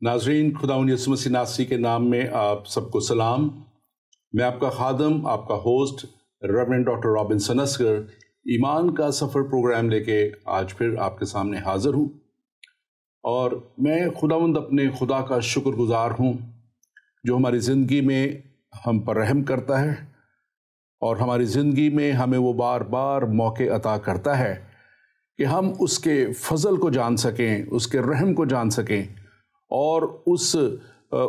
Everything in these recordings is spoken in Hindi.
नाज़रीन, खुदावंद यीशु मसीह नासरी के नाम में आप सबको सलाम। मैं आपका खादम, आपका host reverend doctor Robinson Asghar ईमान का सफ़र प्रोग्राम लेके आज फिर आपके सामने हाज़िर हूँ। और मैं खुदावंद अपने खुदा का शुक्रगुज़ार हूँ जो हमारी ज़िंदगी में हम पर रहम करता है और हमारी ज़िंदगी में हमें वो बार बार मौके अता करता है कि हम उसके फ़ज़ल को जान सकें, उसके रहम को जान सकें और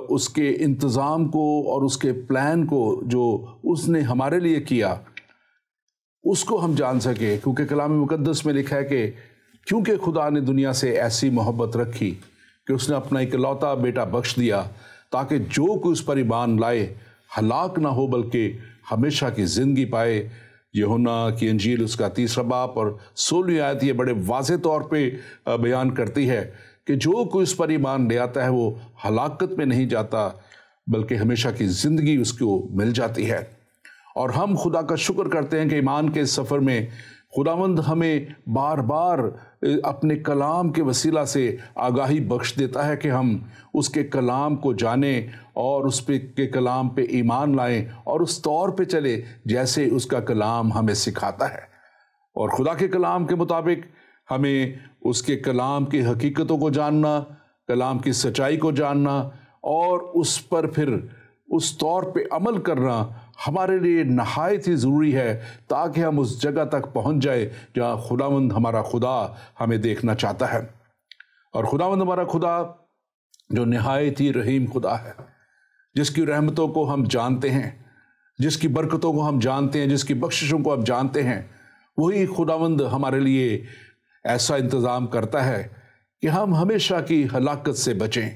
उसके इंतज़ाम को और उसके प्लान को जो उसने हमारे लिए किया उसको हम जान सकें। क्योंकि कलाम मुक़द्दस में लिखा है कि क्योंकि खुदा ने दुनिया से ऐसी मोहब्बत रखी कि उसने अपना इकलौता बेटा बख्श दिया ताकि जो कोई उस पर ईमान लाए हलाक ना हो बल्कि हमेशा की ज़िंदगी पाए। यूहन्ना की इंजील उसका 3 बाब और 16वीं आयत ये बड़े वाज़े तौर पे बयान करती है कि जो कोई उस पर ईमान ले आता है वो हलाकत में नहीं जाता बल्कि हमेशा की ज़िंदगी उसको मिल जाती है। और हम खुदा का शुक्र करते हैं कि ईमान के सफ़र में खुदावंद हमें बार बार अपने कलाम के वसीला से आगाही बख्श देता है कि हम उसके कलाम को जानें और उस पे के कलाम पे ईमान लाएं और उस तौर पे चले जैसे उसका कलाम हमें सिखाता है। और खुदा के कलाम के मुताबिक हमें उसके कलाम की हकीकतों को जानना, कलाम की सच्चाई को जानना और उस पर फिर उस तौर पे अमल करना हमारे लिए नहायत ही ज़रूरी है ताकि हम उस जगह तक पहुंच जाए जहाँ खुदावंद हमारा खुदा हमें देखना चाहता है। और खुदावंद हमारा खुदा जो नहायत ही रहीम खुदा है, जिसकी रहमतों को हम जानते हैं, जिसकी बरकतों को हम जानते हैं, जिसकी बख्शिशों को हम जानते हैं, वही खुदावंद हमारे लिए ऐसा इंतज़ाम करता है कि हम हमेशा की हलाकत से बचें।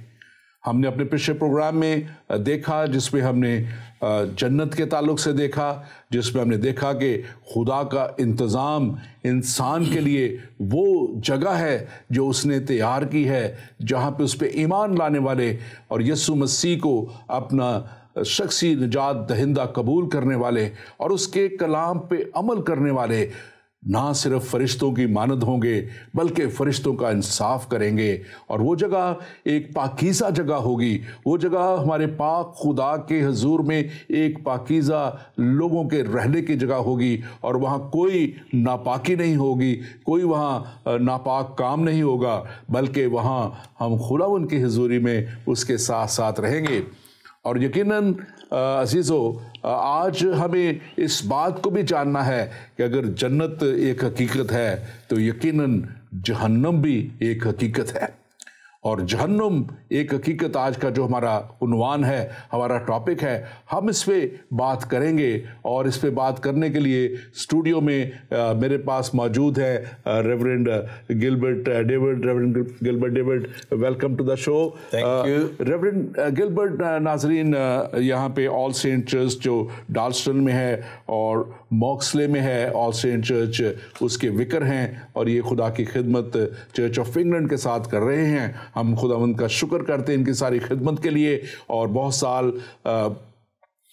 हमने अपने पिछले प्रोग्राम में देखा जिसमें हमने जन्नत के ताल्लुक़ से देखा, जिसमें हमने देखा कि खुदा का इंतज़ाम इंसान के लिए वो जगह है जो उसने तैयार की है जहाँ पे उस पर ईमान लाने वाले और यीशु मसीह को अपना शख्सी निजात दहिंदा कबूल करने वाले और उसके कलाम पे अमल करने वाले ना सिर्फ फरिश्तों की मानद होंगे बल्कि फरिश्तों का इंसाफ करेंगे। और वो जगह एक पाकीज़ा जगह होगी, वो जगह हमारे पाक खुदा के हुजूर में एक पाकीज़ा लोगों के रहने की जगह होगी और वहाँ कोई नापाकी नहीं होगी, कोई वहाँ नापाक काम नहीं होगा बल्कि वहाँ हम खुदावंद की हुजूरी में उसके साथ साथ रहेंगे। और यकीनन अज़ीज़ों, आज हमें इस बात को भी जानना है कि अगर जन्नत एक हकीकत है तो यकीनन जहन्नम भी एक हकीकत है। और जहन्नुम एक हकीकत आज का जो हमारा उन्वान है, हमारा टॉपिक है, हम इस पे बात करेंगे। और इस पे बात करने के लिए स्टूडियो में मेरे पास मौजूद है reverend Gilbert David. Welcome to the show. Thank you reverend Gilbert. Nazarene, यहाँ पे ऑल सेंट चर्च जो डाल्स्टन में है और मॉक्सले में है, ऑल सेंट चर्च उसके विकर हैं और ये खुदा की खिदमत चर्च ऑफ इंग्लैंड के साथ कर रहे हैं। हम खुदावंद का शुक्र करते हैं इनकी सारी खिदमत के लिए। और बहुत साल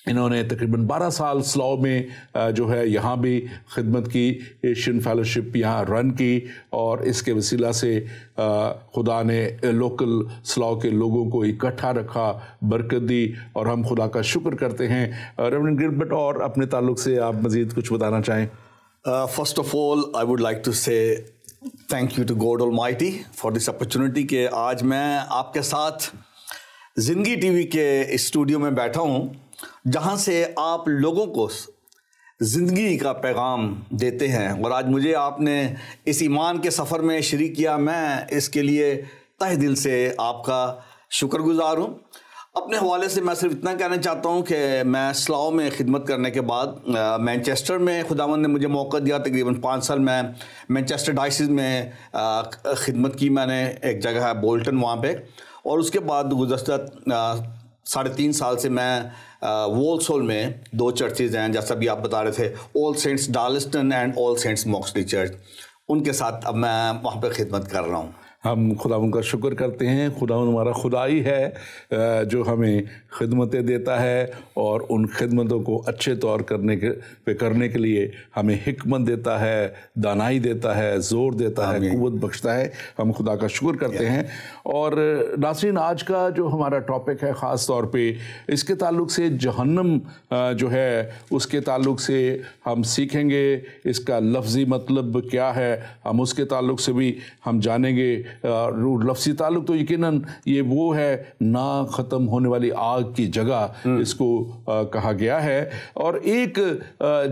इन्होंने तकरीबन 12 साल स्लॉ में जो है यहाँ भी खिदमत की, एशियन फेलोशिप यहाँ रन की और इसके वसीला से खुदा ने लोकल स्लॉ के लोगों को इकट्ठा रखा, बरकत दी और हम खुदा का शुक्र करते हैं। रेवरेंड गिलबर्ट, और अपने ताल्लुक से आप मज़ीद कुछ बताना चाहें? First of all I would like to say thank you to God almighty for this opportunity कि आज मैं आपके साथ ज़िंदगी टीवी के स्टूडियो में बैठा हूँ जहाँ से आप लोगों को ज़िंदगी का पैगाम देते हैं। और आज मुझे आपने इस ईमान के सफ़र में शरीक किया, मैं इसके लिए तहे दिल से आपका शुक्रगुज़ार हूँ। अपने हवाले से मैं सिर्फ इतना कहना चाहता हूँ कि मैं स्लाओ में ख़िदमत करने के बाद मैनचेस्टर में खुदावंद ने मुझे मौका दिया। तकरीबन 5 साल मैं मैनचेस्टर डायसिस में ख़िदमत की। मैंने एक जगह है बोल्टन वहाँ पे, और उसके बाद गुज़श्ता 3.5 साल से मैं वोल्सहोल में 2 चर्चेज़ हैं, जैसा भी आप बता रहे थे, all saints Darlaston and all saints Moxley church, उनके साथ अब मैं वहाँ पे ख़िदमत कर रहा हूँ। हम खुदा उनका शुक्र करते हैं। खुदा हमारा खुदा ही है जो हमें खिदमतें देता है और उन खिदमतों को अच्छे तौर करने के लिए हमें हिकमत देता है, दानाई देता है, ज़ोर देता है, क़ुव्वत बख्शता है। हम खुदा का शुक्र करते हैं। और नाज़रीन, आज का जो हमारा टॉपिक है ख़ास तौर पे इसके ताल्लुक से जहन्नम जो है उसके ताल्लुक से हम सीखेंगे, इसका लफ्ज़ी मतलब क्या है हम उसके ताल्लुक से भी हम जानेंगे। लफ्ज़ी ताल्लुक तो यकीनन ये वो है ना ख़त्म होने वाली आग की जगह इसको कहा गया है। और एक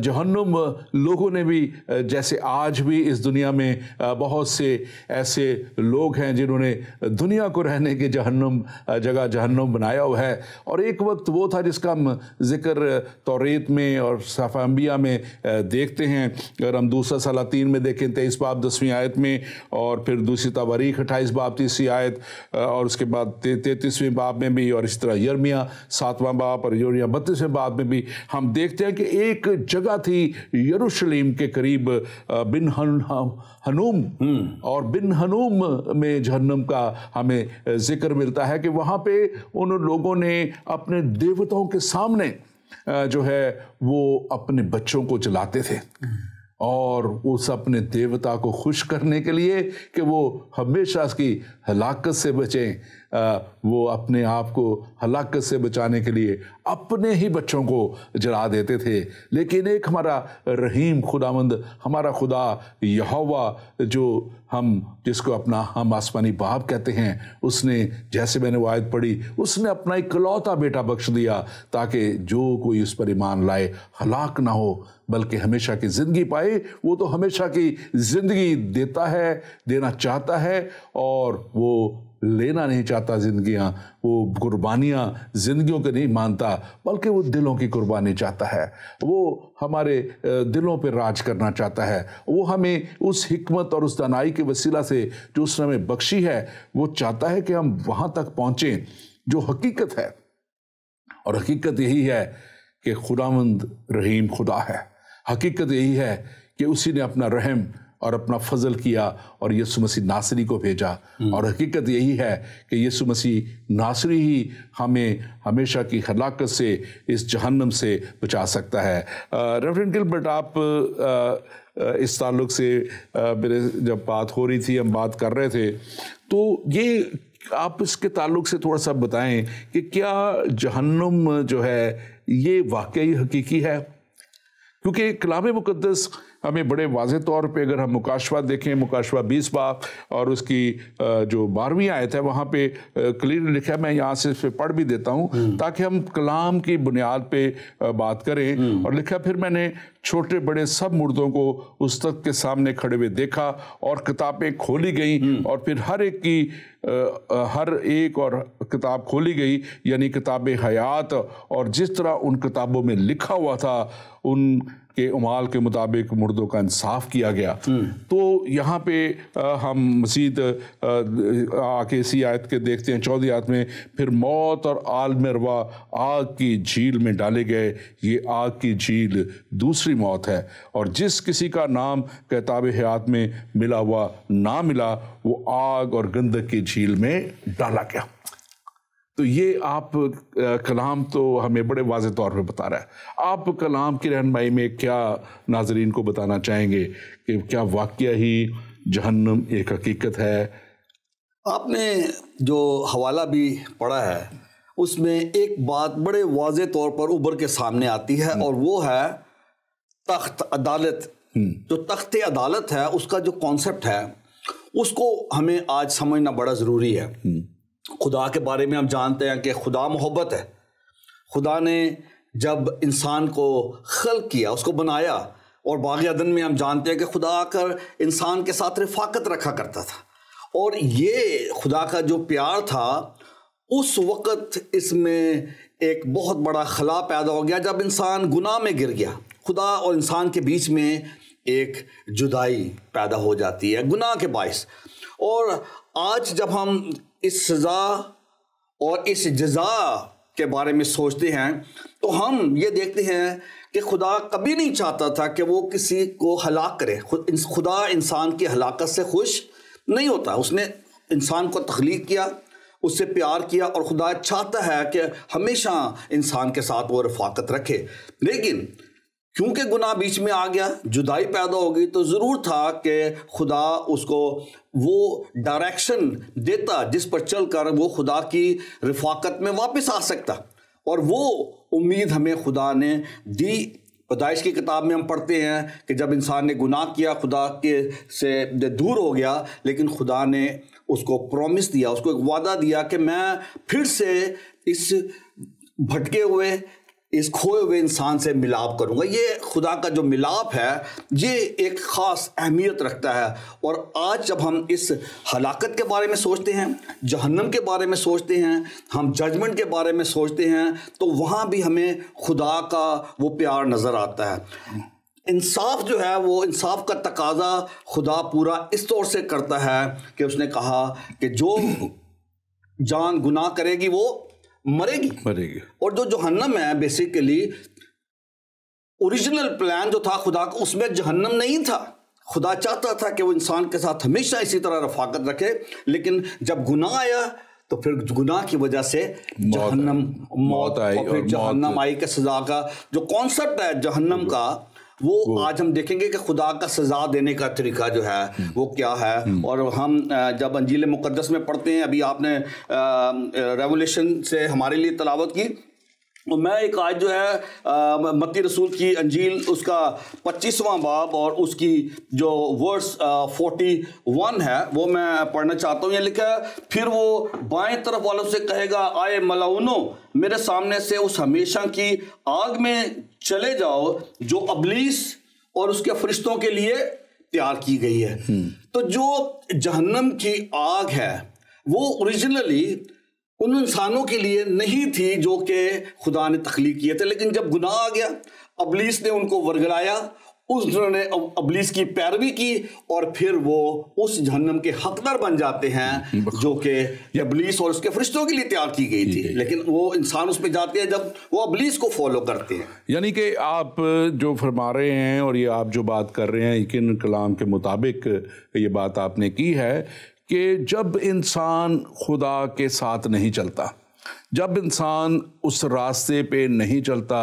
जहन्नुम लोगों ने भी, जैसे आज भी इस दुनिया में बहुत से ऐसे लोग हैं जिन्होंने दुनिया को रहने के जगह जहन्नुम बनाया हुआ है। और एक वक्त वो था जिसका हम जिक्र तौरेत में और सफ़ा अंबिया में देखते हैं। अगर हम दूसरा सलातीन में देखें 23 बाब 10वीं आयत में, और फिर दूसरी तवारीख 28 बाब 30वीं आयत, और उसके बाद 33वें बाब में भी, और इस तरह यर्मिया 7वां बाब और यर्मिया 32वें बाब में भी हम देखते हैं कि एक जगह थी यरूशलेम के करीब बिन हनूम, और बिन हनूम में जहन्नम का हमें जिक्र मिलता है कि वहाँ पे उन लोगों ने अपने देवताओं के सामने जो है वो अपने बच्चों को जलाते थे, और उस अपने देवता को खुश करने के लिए कि वो हमेशा उसकी हलाकत से बचें, वो अपने आप को हलाकत से बचाने के लिए अपने ही बच्चों को जला देते थे। लेकिन एक हमारा रहीम खुदावंद, हमारा खुदा यहोवा, जो जिसको हम आसमानी बाप कहते हैं, उसने, जैसे मैंने वो आयत पढ़ी, उसने अपना इकलौता बेटा बख्श दिया ताकि जो कोई उस पर ईमान लाए हलाक ना हो बल्कि हमेशा की ज़िंदगी पाए। वो तो हमेशा की ज़िंदगी देता है, देना चाहता है, और वो लेना नहीं चाहता ज़िंदगियाँ, वो कुर्बानियाँ ज़िंदगियों के नहीं मानता बल्कि वो दिलों की कुर्बानी चाहता है। वो हमारे दिलों पे राज करना चाहता है। वो हमें उस हिकमत और उस दानाई के वसीला से जो उसने हमें बख्शी है, वो चाहता है कि हम वहाँ तक पहुँचें जो हकीकत है। और हकीकत यही है कि खुदावंद रहीम खुदा है। हकीकत यही है कि उसी ने अपना रहम और अपना फजल किया और यीशु मसीह नासरी को भेजा। और हकीकत यही है कि यीशु मसीह नासरी ही हमें हमेशा की हलाकत से, इस जहन्नम से बचा सकता है। रेवरेंड गिलबर्ट, आप इस ताल्लुक से मेरे जब बात हो रही थी, हम बात कर रहे थे, तो ये आप इसके ताल्लुक से थोड़ा सा बताएं कि क्या जहन्नुम जो है ये वाकई हकीकी है? क्योंकि कलाम मुक़द्दस हमें बड़े वाज़े तौर पे, अगर हम मुकाशवा देखें, मुकाशवा 20 बाब और उसकी जो 12वीं आयत है, वहाँ पे क्लियर लिखा है। मैं यहाँ से इस पे पढ़ भी देता हूँ ताकि हम कलाम की बुनियाद पे बात करें। और लिखा, फिर मैंने छोटे बड़े सब मुर्दों को उस तख्त के सामने खड़े हुए देखा, और किताबें खोली गईं, और फिर हर एक और किताब खोली गई, यानी किताब हयात, और जिस तरह उन किताबों में लिखा हुआ था उन के उमाल के मुताबिक मुर्दों का इंसाफ किया गया। तो यहाँ पे हम मज़ीद आके इसी आयत के देखते हैं 14 आयत में, फिर मौत और आलम अरवा आग की झील में डाले गए। ये आग की झील दूसरी मौत है, और जिस किसी का नाम किताब हयात में मिला हुआ ना मिला, वो आग और गंधक की झील में डाला गया। तो ये आप कलाम तो हमें बड़े वाज़े तौर पे बता रहा है। आप कलाम की रहनुमाई में क्या नाजरीन को बताना चाहेंगे कि क्या वाकया ही जहन्नुम एक हकीकत है? आपने जो हवाला भी पढ़ा है उसमें एक बात बड़े वाज़े तौर पर उभर के सामने आती है, और वो है तख्त अदालत। जो तख्त अदालत है उसका जो कॉन्सेप्ट है उसको हमें आज समझना बड़ा ज़रूरी है। खुदा के बारे में हम जानते हैं कि खुदा मोहब्बत है। खुदा ने जब इंसान को खल्क किया, उसको बनाया, और बाग़ अदन में हम जानते हैं कि खुदा आकर इंसान के साथ रफ़ाकत रखा करता था। और ये खुदा का जो प्यार था, उस वक़्त इसमें एक बहुत बड़ा खला पैदा हो गया जब इंसान गुनाह में गिर गया। खुदा और इंसान के बीच में एक जुदाई पैदा हो जाती है गुनाह के बाइस। और आज जब हम इस सज़ा और इस जज़ा के बारे में सोचते हैं तो हम ये देखते हैं कि खुदा कभी नहीं चाहता था कि वो किसी को हलाक करे। खुदा इंसान की हलाकत से खुश नहीं होता। उसने इंसान को तख्लीक किया, उससे प्यार किया, और खुदा चाहता है कि हमेशा इंसान के साथ वो रफाकत रखे। लेकिन क्योंकि गुनाह बीच में आ गया, जुदाई पैदा हो गई, तो ज़रूर था कि खुदा उसको वो डायरेक्शन देता जिस पर चलकर वो खुदा की रफाकत में वापस आ सकता, और वो उम्मीद हमें खुदा ने दी। पैदाइश की किताब में हम पढ़ते हैं कि जब इंसान ने गुनाह किया, खुदा के से दूर हो गया, लेकिन खुदा ने उसको प्रॉमिस दिया, उसको एक वादा दिया कि मैं फिर से इस भटके हुए, इस खोए हुए इंसान से मिलाप करूंगा। ये खुदा का जो मिलाप है, ये एक ख़ास अहमियत रखता है। और आज जब हम इस हलाकत के बारे में सोचते हैं, जहन्नम के बारे में सोचते हैं, हम जजमेंट के बारे में सोचते हैं, तो वहाँ भी हमें खुदा का वो प्यार नज़र आता है। इंसाफ जो है, वो इंसाफ का तकाजा खुदा पूरा इस तौर से करता है कि उसने कहा कि जो जान गुनाह करेगी वो मरेगी। और जो जहन्नम है, बेसिकली ओरिजिनल प्लान जो था खुदा का, उसमें जहन्नम नहीं था। खुदा चाहता था कि वो इंसान के साथ हमेशा इसी तरह रफाकत रखे, लेकिन जब गुनाह आया तो फिर गुनाह की वजह से जहन्नम, मौत आई, और फिर जहन्नम आई के सजा का जो कॉन्सेप्ट है जहन्नम का, वो आज हम देखेंगे कि खुदा का सजा देने का तरीका जो है वो क्या है। और हम जब अंजील मुक़द्दस में पढ़ते हैं, अभी आपने रेवलेशन से हमारे लिए तलावत की, और मैं एक आज जो है मत्ती रसूल की अंजील उसका 25वां बाब और उसकी जो वर्स 41 है वो मैं पढ़ना चाहता हूँ। ये लिखा है, फिर वो बाएं तरफ वालों से कहेगा, आए मलाउनो, मेरे सामने से उस हमेशा की आग में चले जाओ जो अबलीस और उसके फरिश्तों के लिए तैयार की गई है। तो जो जहन्नम की आग है वो ओरिजिनली उन इंसानों के लिए नहीं थी जो कि खुदा ने तख्लीक किए थे, लेकिन जब गुनाह आ गया, अबलीस ने उनको वरगलाया, उन्होंने अबलीस की पैरवी की, और फिर वो उस जहन्नम के हकदार बन जाते हैं जो कि अबलीस और उसके फरिश्तों के लिए तैयार की गई थी। लेकिन वो इंसान उस पर जाते हैं जब वो अबलीस को फॉलो करते हैं। यानी कि आप जो फरमा रहे हैं और ये आप जो बात कर रहे हैं, यकीन कलाम के मुताबिक ये बात आपने की है कि जब इंसान खुदा के साथ नहीं चलता, जब इंसान उस रास्ते पे नहीं चलता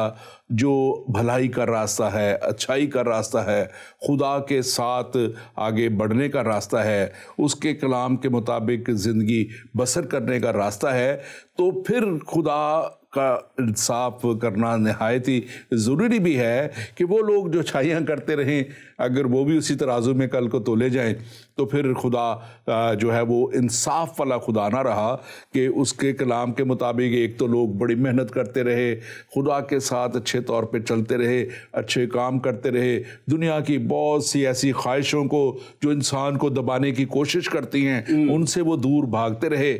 जो भलाई का रास्ता है, अच्छाई का रास्ता है, खुदा के साथ आगे बढ़ने का रास्ता है, उसके कलाम के मुताबिक ज़िंदगी बसर करने का रास्ता है, तो फिर खुदा का इंसाफ करना नहायत ही ज़रूरी भी है कि वो लोग जो अच्छाइयाँ करते रहें, अगर वो भी उसी तराजू में कल को तोले जाएं, तो फिर खुदा जो है वो इंसाफ वाला खुदा ना रहा कि उसके कलाम के मुताबिक एक तो लोग बड़ी मेहनत करते रहे, खुदा के साथ अच्छे तौर पे चलते रहे, अच्छे काम करते रहे, दुनिया की बहुत सी ऐसी ख्वाहिशों को जो इंसान को दबाने की कोशिश करती हैं उनसे वो दूर भागते रहे।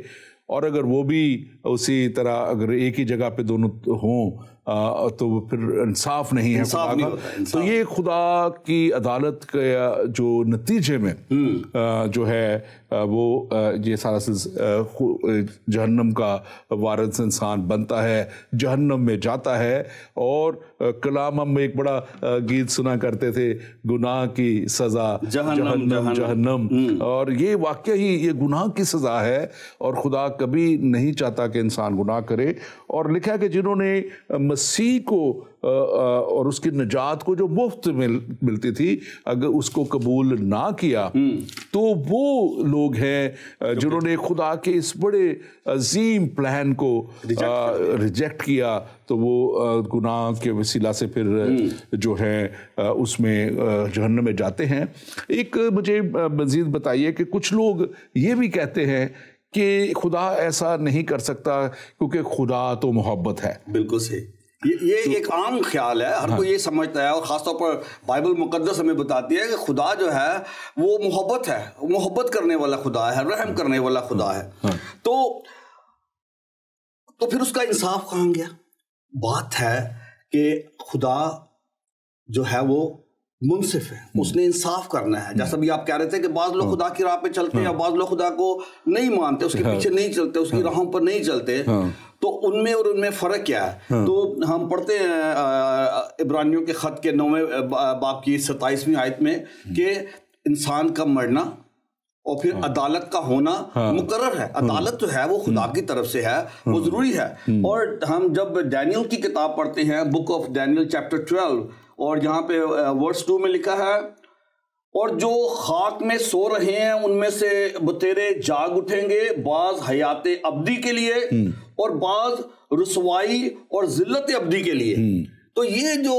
और अगर वो भी उसी तरह अगर एक ही जगह पे दोनों हों तो फिर इंसाफ नहीं है खुदा का। तो ये खुदा की अदालत के जो नतीजे में जो है वो ये सारा जहन्नम का वारिस इंसान बनता है, जहन्नम में जाता है। और कलाम हम एक बड़ा गीत सुना करते थे, गुनाह की सज़ा जहन्नम जहन्नम, और ये वाकई ही ये गुनाह की सज़ा है और खुदा कभी नहीं चाहता कि इंसान गुनाह करे। और लिखा है कि जिन्होंने मसीह को और उसकी निजात को जो मुफ्त मिलती थी, अगर उसको कबूल ना किया तो वो लोग हैं जिन्होंने खुदा के इस बड़े अजीम प्लान को रिजेक्ट किया। तो वो गुनाह के वसीला से फिर जो है उसमें जहन्नम में जाते हैं। एक मुझे मज़ीद बताइए कि कुछ लोग ये भी कहते हैं कि खुदा ऐसा नहीं कर सकता क्योंकि खुदा तो मोहब्बत है। बिल्कुल सही, ये एक आम ख्याल है, हर कोई ये समझता है, और ख़ासतौर पर बाइबल मुक़द्दस हमें बताती है कि खुदा जो है वो मोहब्बत है, मोहब्बत करने वाला खुदा है, रहम करने वाला खुदा है। तो फिर उसका इंसाफ कहाँ गया? बात है कि खुदा जो है वो मुनसिफ है, उसने इंसाफ करना है। जैसा भी आप कह रहे थे कि बाज़ लोग खुदा की राह पे चलते हैं, बाज़ लोग खुदा को नहीं मानते, उसके पीछे नहीं चलते, उसकी राहों पर नहीं चलते। तो उनमें और उनमें फ़र्क क्या है? तो हम पढ़ते हैं इब्रानियों के ख़त के 9वें बाब की 27वीं आयत में कि इंसान का मरना और फिर अदालत का होना मुकर्रर है। अदालत जो है वो खुदा की तरफ से है, वो जरूरी है। और हम जब डैनियल की किताब पढ़ते हैं, बुक ऑफ डैनियल चैप्टर 12, और जहाँ पे वर्स 2 में लिखा है, और जो खाक में सो रहे हैं उनमें से बतेरे जाग उठेंगे, बाज हयाते अब्दी के लिए और बाज रुसवाई और जिल्लत अब्दी के लिए। तो ये जो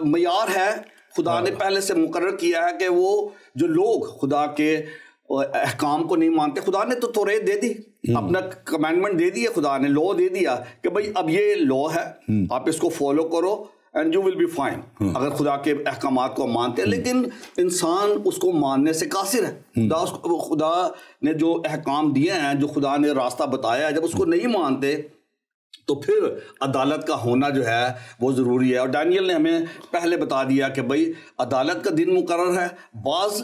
मयार है खुदा ने पहले से मुकर्रर किया है कि वो जो लोग खुदा के अहकाम को नहीं मानते, खुदा ने तो तौरात दे दी, अपना कमांडमेंट दे दिया, खुदा ने लॉ दे दिया कि भाई अब ये लॉ है, आप इसको फॉलो करो and you will be fine, अगर खुदा के अहकामात को मानते हैं। लेकिन इंसान उसको मानने से कासिर है। खुदा ने जो अहकाम दिए हैं, जो खुदा ने रास्ता बताया है, जब उसको नहीं मानते तो फिर अदालत का होना जो है वो ज़रूरी है। और डैनियल ने हमें पहले बता दिया कि भाई अदालत का दिन मुकर्रर है, बाज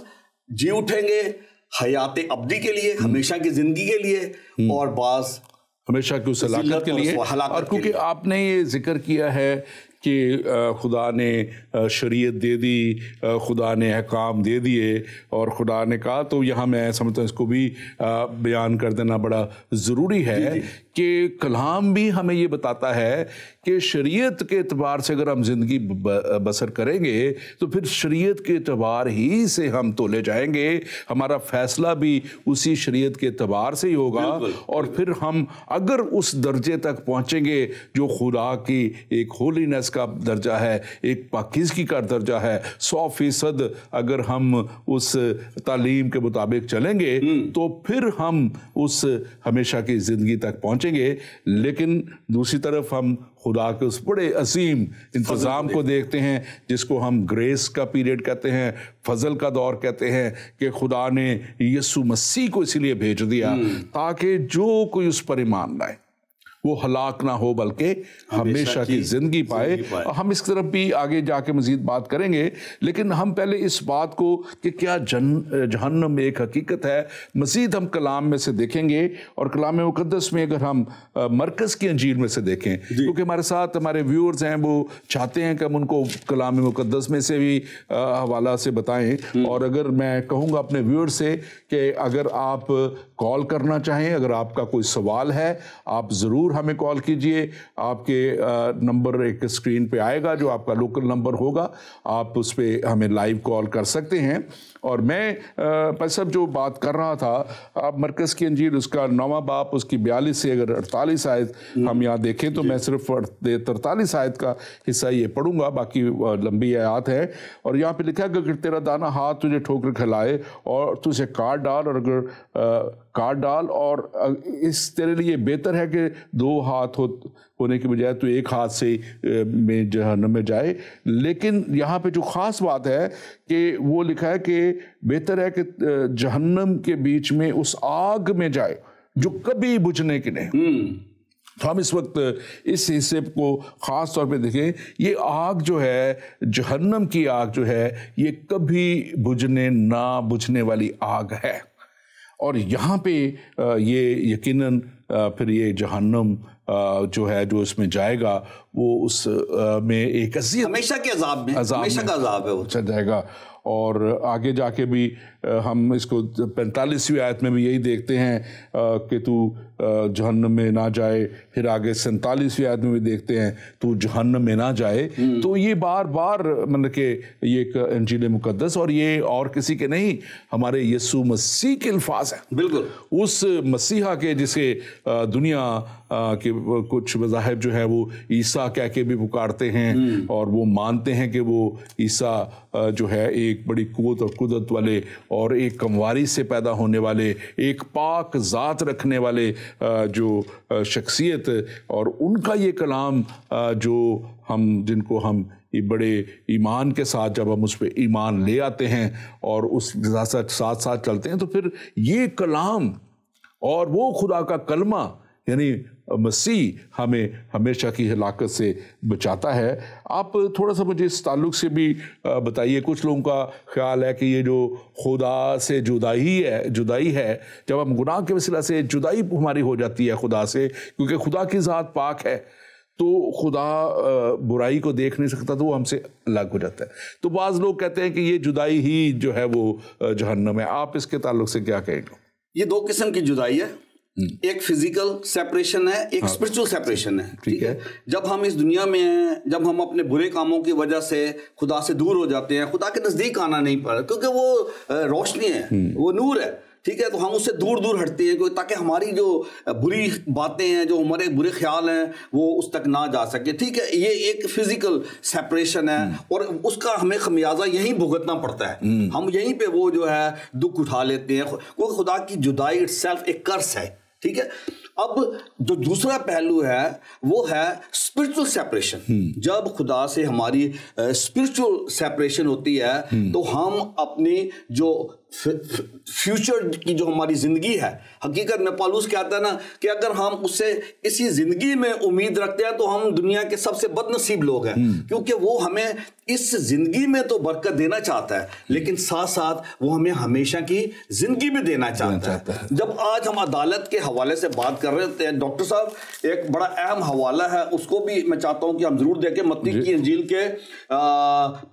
जी उठेंगे हयाते अब्दी के लिए, हमेशा की ज़िंदगी के लिए, और बाज हमेशा की उस हलाकत के लिए। और क्योंकि आपने ये जिक्र किया है कि खुदा ने शरीयत दे दी, खुदा ने अहकाम दे दिए और खुदा ने कहा, तो यहाँ मैं समझता हूँ इसको भी बयान कर देना बड़ा ज़रूरी है कि कलाम भी हमें ये बताता है कि शरीयत के एतबार से अगर हम ज़िंदगी बसर करेंगे तो फिर शरीयत के एतबार ही से हम तोले जाएंगे, हमारा फ़ैसला भी उसी शरीयत के एतबार से ही होगा। और फिर हम अगर उस दर्जे तक पहुँचेंगे जो खुदा की एक होलीनेस का दर्जा है, एक पाकीज़गी का दर्जा है, 100% अगर हम उस तालीम के मुताबिक चलेंगे तो फिर हम उस हमेशा की ज़िंदगी तक पहुँचेंगे। लेकिन दूसरी तरफ हम खुदा के उस बड़े असीम इंतज़ाम को देखते हैं जिसको हम ग्रेस का पीरियड कहते हैं, फजल का दौर कहते हैं, कि खुदा ने यीशु मसीह को इसलिए भेज दिया ताकि जो कोई उस पर ईमान लाए वो हलाक ना हो बल्कि हमेशा की ज़िंदगी पाए। हम इस तरफ भी आगे जाके मज़ीद बात करेंगे, लेकिन हम पहले इस बात को कि क्या जहन्नम एक हकीकत है मज़ीद हम कलाम में से देखेंगे। और कलाम मुक़द्दस में अगर हम मरकज़ की अंजील में से देखें, क्योंकि हमारे साथ हमारे व्यूअर्स हैं, वो चाहते हैं कि हम उनको कलाम मुक़द्दस में से भी हवाला से बताएं। और अगर मैं कहूँगा अपने व्यूअर्स से कि अगर आप कॉल करना चाहें, अगर आपका कोई सवाल है, आप ज़रूर हमें कॉल कीजिए। आपके नंबर एक स्क्रीन पे आएगा जो आपका लोकल नंबर होगा, आप उस पर हमें लाइव कॉल कर सकते हैं। और मैं साहब जो बात कर रहा था, आप मरकज़ की अंजील उसका 9वां बाब उसकी 42 से अगर 48 आयत हम यहाँ देखें तो मैं सिर्फ 43 आयत का हिस्सा ये पढ़ूंगा, बाकी लंबी आयत है। और यहाँ पे लिखा है कि अगर तेरा दाना हाथ तुझे ठोकर खिलाए और तुझे काट डाल, और अगर काट डाल, और इस तेरे लिए बेहतर है कि 2 हाथ होने की बजाय तो 1 हाथ से में जहन्नम में जाए। लेकिन यहाँ पे जो ख़ास बात है कि वो लिखा है कि बेहतर है कि जहन्नम के बीच में उस आग में जाए जो कभी बुझने की नहीं। तो हम इस वक्त इस हिस्से को ख़ास तौर पे देखें, ये आग जो है, जहन्नम की आग जो है, ये कभी बुझने वाली आग है। और यहाँ पे ये यकीनन फिर ये जहन्नम जो है जो इसमें जाएगा वो उस में एक हमेशा के अज़ाब में, हमेशा का अज़ाब है वो चल जाएगा। और आगे जाके भी हम इसको 45वीं आयत में भी यही देखते हैं कि तू जहन्नम में ना जाए। फिर आगे 47वीं आयत में भी देखते हैं तू जहन्नम में ना जाए। तो ये बार बार मतलब कि ये एक इंजील मुक़द्दस, और ये और किसी के नहीं, हमारे यीशु मसीह के अल्फाज हैं। बिल्कुल उस मसीहा के जिसे दुनिया के कुछ मज़ाहिब जो है वो ईसा कह के भी पुकारते हैं, और वो मानते हैं कि वो ईसा जो है एक बड़ी कुव्वत और कुदरत वाले और एक कमवारी से पैदा होने वाले, एक पाक ज़ात रखने वाले जो शख्सियत, और उनका ये कलाम जो जिनको हम बड़े ईमान के साथ जब हम उस पर ईमान ले आते हैं और उस साथ साथ चलते हैं, तो फिर ये कलाम और वो खुदा का कलमा यानी मसीह हमें हमेशा की हलाकत से बचाता है। आप थोड़ा सा मुझे इस ताल्लुक से भी बताइए। कुछ लोगों का ख्याल है कि ये जो खुदा से जुदाई है, जब हम गुनाह के वसीला से जुदाई हमारी हो जाती है खुदा से, क्योंकि खुदा की ज़ात पाक है, तो खुदा बुराई को देख नहीं सकता, तो वो हमसे अलग हो जाता है। तो बाज़ लोग कहते हैं कि ये जुदाई ही जो है वो जहन्नम है। आप इसके ताल्लुक से क्या कहेंगे? ये दो किस्म की जुदाई है, एक फिजिकल सेपरेशन है, एक स्पिरिचुअल सेपरेशन है। ठीक है, जब हम इस दुनिया में हैं, जब हम अपने बुरे कामों की वजह से खुदा से दूर हो जाते हैं, खुदा के नजदीक आना नहीं पड़ा, क्योंकि वो रोशनी है, वो नूर है। ठीक है, तो हम उससे दूर दूर हटते हैं ताकि हमारी जो बुरी बातें हैं, जो हमारे बुरे ख्याल हैं, वो उस तक ना जा सके। ठीक है, ये एक फिजिकल सेपरेशन है और उसका हमें खमियाजा यहीं भुगतना पड़ता है। हम यहीं पे वो जो है दुख उठा लेते हैं, क्योंकि खुदा की जुदाई इटसेल्फ एक कर्स है। ठीक है, अब जो दूसरा पहलू है वो है स्पिरिचुअल सेपरेशन। जब खुदा से हमारी स्पिरिचुअल सेपरेशन होती है तो हम अपनी जो फ्यूचर की जो हमारी जिंदगी है, हकीकत में पौलुस कहता है ना कि अगर हम उससे इसी जिंदगी में उम्मीद रखते हैं तो हम दुनिया के सबसे बदनसीब लोग हैं, क्योंकि वो हमें इस जिंदगी में तो बरकत देना चाहता है, लेकिन साथ साथ वो हमें हमेशा की जिंदगी भी देना चाहता है। जब आज हम अदालत के हवाले से बात कर रहे थे, डॉक्टर साहब एक बड़ा अहम हवाला है, उसको भी मैं चाहता हूं कि हम जरूर देखें। मत्ती की इंजील के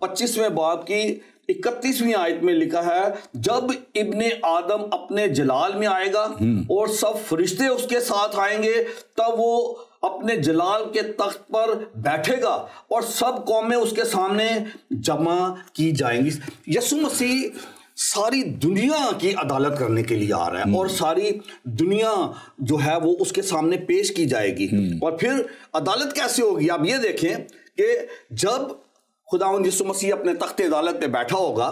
25वें बाब की 31वीं आयत में लिखा है, जब इब्ने आदम अपने जलाल में आएगा और सब फरिश्ते उसके साथ आएंगे, तब वो अपने जलाल के तख्त पर बैठेगा और सब कौमें उसके सामने जमा की जाएंगी। यीशु मसीह सारी दुनिया की अदालत करने के लिए आ रहा है और सारी दुनिया जो है वो उसके सामने पेश की जाएगी। और फिर अदालत कैसे होगी? आप ये देखें कि जब खुदावंद यीशु मसीह अपने तख्ते अदालत पे बैठा होगा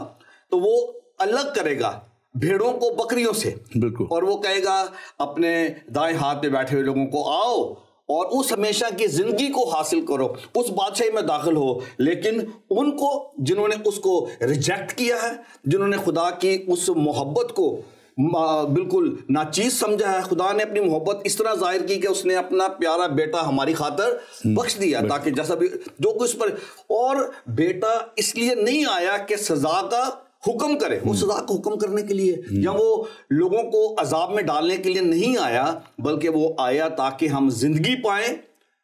तो वो अलग करेगा भेड़ों को बकरियों से, बिल्कुल, और वो कहेगा अपने दाएं हाथ पे बैठे हुए लोगों को, आओ और उस हमेशा की जिंदगी को हासिल करो, उस बादशाही में दाखिल हो। लेकिन उनको जिन्होंने उसको रिजेक्ट किया है, जिन्होंने खुदा की उस मोहब्बत को बिल्कुल नाचीज समझा है, खुदा ने अपनी मोहब्बत इस तरह जाहिर की कि उसने अपना प्यारा बेटा हमारी खातिर बख्श दिया, ताकि जैसा भी जो कुछ पर, और बेटा इसलिए नहीं आया कि सजा का हुक्म करे, वो सजा को हुक्म करने के लिए या वो लोगों को अजाब में डालने के लिए नहीं आया, बल्कि वो आया ताकि हम जिंदगी पाएं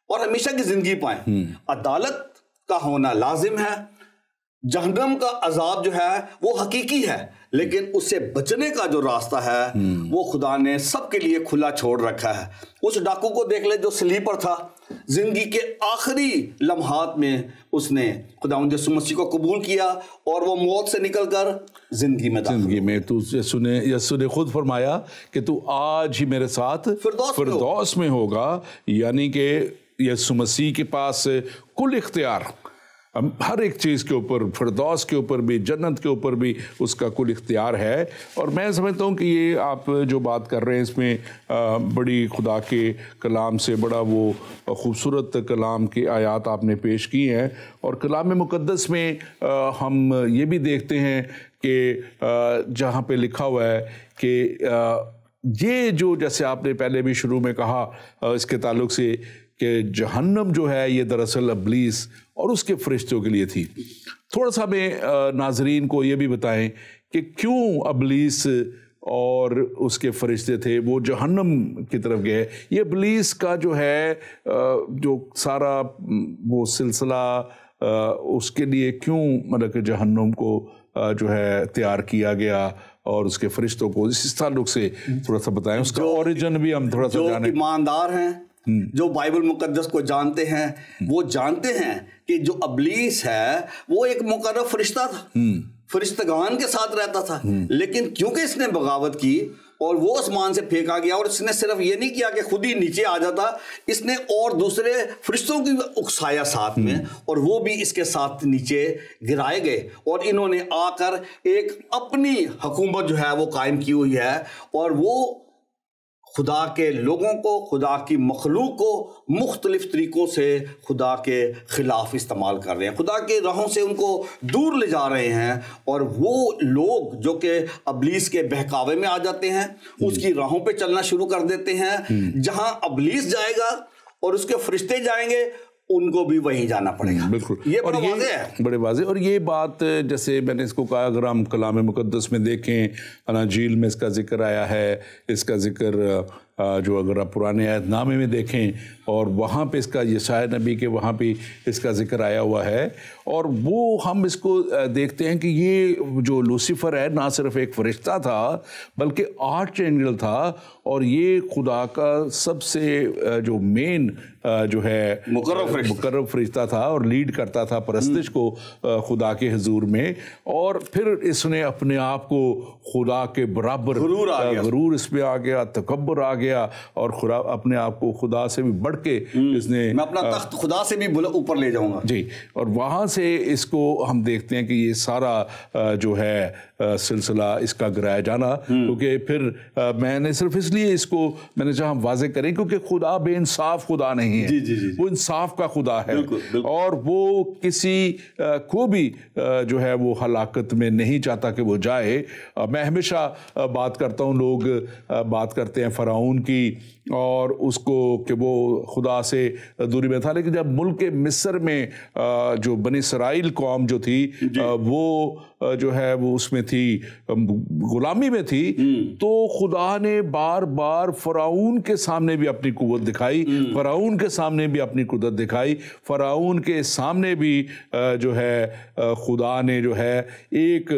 और हमेशा की जिंदगी पाएं। अदालत का होना लाजिम है, जहन्नम का अजाब जो है वो हकीकी है, लेकिन उससे बचने का जो रास्ता है वो खुदा ने सबके लिए खुला छोड़ रखा है। उस डाकू को देख ले जो सलीब पर था, जिंदगी के आखिरी लम्हात में उसने खुदावंद यीशु मसीह को कबूल किया और वो मौत से निकलकर जिंदगी में तू यीशु ने खुद फरमाया कि तू आज ही मेरे साथ फिरदौस में होगा, यानी कि यीशु मसीह के पास कुल इख्तियार हर एक चीज़ के ऊपर, फिरदौस के ऊपर भी, जन्नत के ऊपर भी उसका कुल इख्तियार है। और मैं समझता हूँ कि ये आप जो बात कर रहे हैं इसमें बड़ी खुदा के कलाम से बड़ा वो खूबसूरत कलाम की आयत आपने पेश की हैं। और कलाम मुक़द्दस में हम ये भी देखते हैं कि जहाँ पे लिखा हुआ है कि ये जो, जैसे आपने पहले भी शुरू में कहा इसके ताल्लुक से, कि जहन्नम जो है ये दरअसल इब्लीस और उसके फरिश्तों के लिए थी। थोड़ा सा हमें नाजरीन को ये भी बताएं कि क्यों इब्लीस और उसके फरिश्ते थे वो जहन्नम की तरफ गए। ये इब्लीस का जो है जो सारा वो सिलसिला उसके लिए क्यों मतलब कि जहन्नम को जो है तैयार किया गया और उसके फरिश्तों को, इस ताल्लुक से थोड़ा सा बताएं, उसका ओरिजिन भी हम थोड़ा सा जानें। ईमानदार हैं जो बाइबल मुकद्दस को जानते हैं वो जानते हैं कि जो इब्लीस है वो एक मुकर्रर फरिश्ता था, फरिश्तगान के साथ रहता था, लेकिन क्योंकि इसने बगावत की और वो आसमान से फेंका गया, और इसने सिर्फ ये नहीं किया कि खुद ही नीचे आ जाता, इसने और दूसरे फरिश्तों की उकसाया साथ में, और वो भी इसके साथ नीचे गिराए गए, और इन्होंने आकर एक अपनी हुकूमत जो है वो कायम की हुई है, और वो खुदा के लोगों को, खुदा की मखलूक को मुख्तलिफ तरीक़ों से खुदा के ख़िलाफ़ इस्तेमाल कर रहे हैं, खुदा के राहों से उनको दूर ले जा रहे हैं। और वो लोग जो कि इब्लीस के बहकावे में आ जाते हैं, उसकी राहों पे चलना शुरू कर देते हैं। जहां इब्लीस जाएगा और उसके फरिश्ते जाएंगे, उनको भी वहीं जाना पड़ेगा। बिल्कुल, ये बड़ा वाज़ेह है, बड़े वाज़ेह। और ये बात जैसे मैंने इसको कहा, अगर हम कलाम मुक़द्दस में देखें, अनाजील में इसका जिक्र आया है, इसका जिक्र जो अगर आप पुराने अहदनामे में देखें और वहाँ पे इसका यशाया नबी के वहाँ पे इसका जिक्र आया हुआ है, और वो हम इसको देखते हैं कि ये जो लूसीफर है ना सिर्फ एक फरिश्ता था बल्कि आर्च एंजल था, और ये खुदा का सबसे जो मेन जो है मुकर्रब फरिश्ता था और लीड करता था परस्तिश को खुदा के हुजूर में। और फिर इसने अपने आप को खुदा के बराबर गुरूर इसमें आ गया, तकब्बुर आ गया, और खुदा अपने आप को खुदा से भी बढ़ के इसने, मैं अपना तख्त खुदा से भी ऊपर ले जाऊंगा जी। और वहाँ से इसको हम देखते हैं कि ये सारा जो है सिलसिला इसका गिराया जाना, क्योंकि फिर मैंने सिर्फ इसलिए इसको मैंने चाहा वाज़ेह करें क्योंकि खुदा बेइंसाफ खुदा नहीं है। जी। वो इंसाफ का खुदा है। बिल्कुल। और वो किसी को भी जो है वो हलाकत में नहीं चाहता कि वो जाए। मैं हमेशा बात करता हूँ, लोग बात करते हैं फ़िरौन की और उसको कि वो खुदा से दूरी में था, लेकिन जब मुल्क मिस्र में जो बनी इसराइल कौम जो थी वो जो है वो उसमें थी, गुलामी में थी, तो खुदा ने बार बार फ़िरौन के सामने भी अपनी कुव्वत दिखाई, फ़िरौन के सामने भी अपनी कुदरत दिखाई, फ़िरौन के सामने भी जो है खुदा ने जो है एक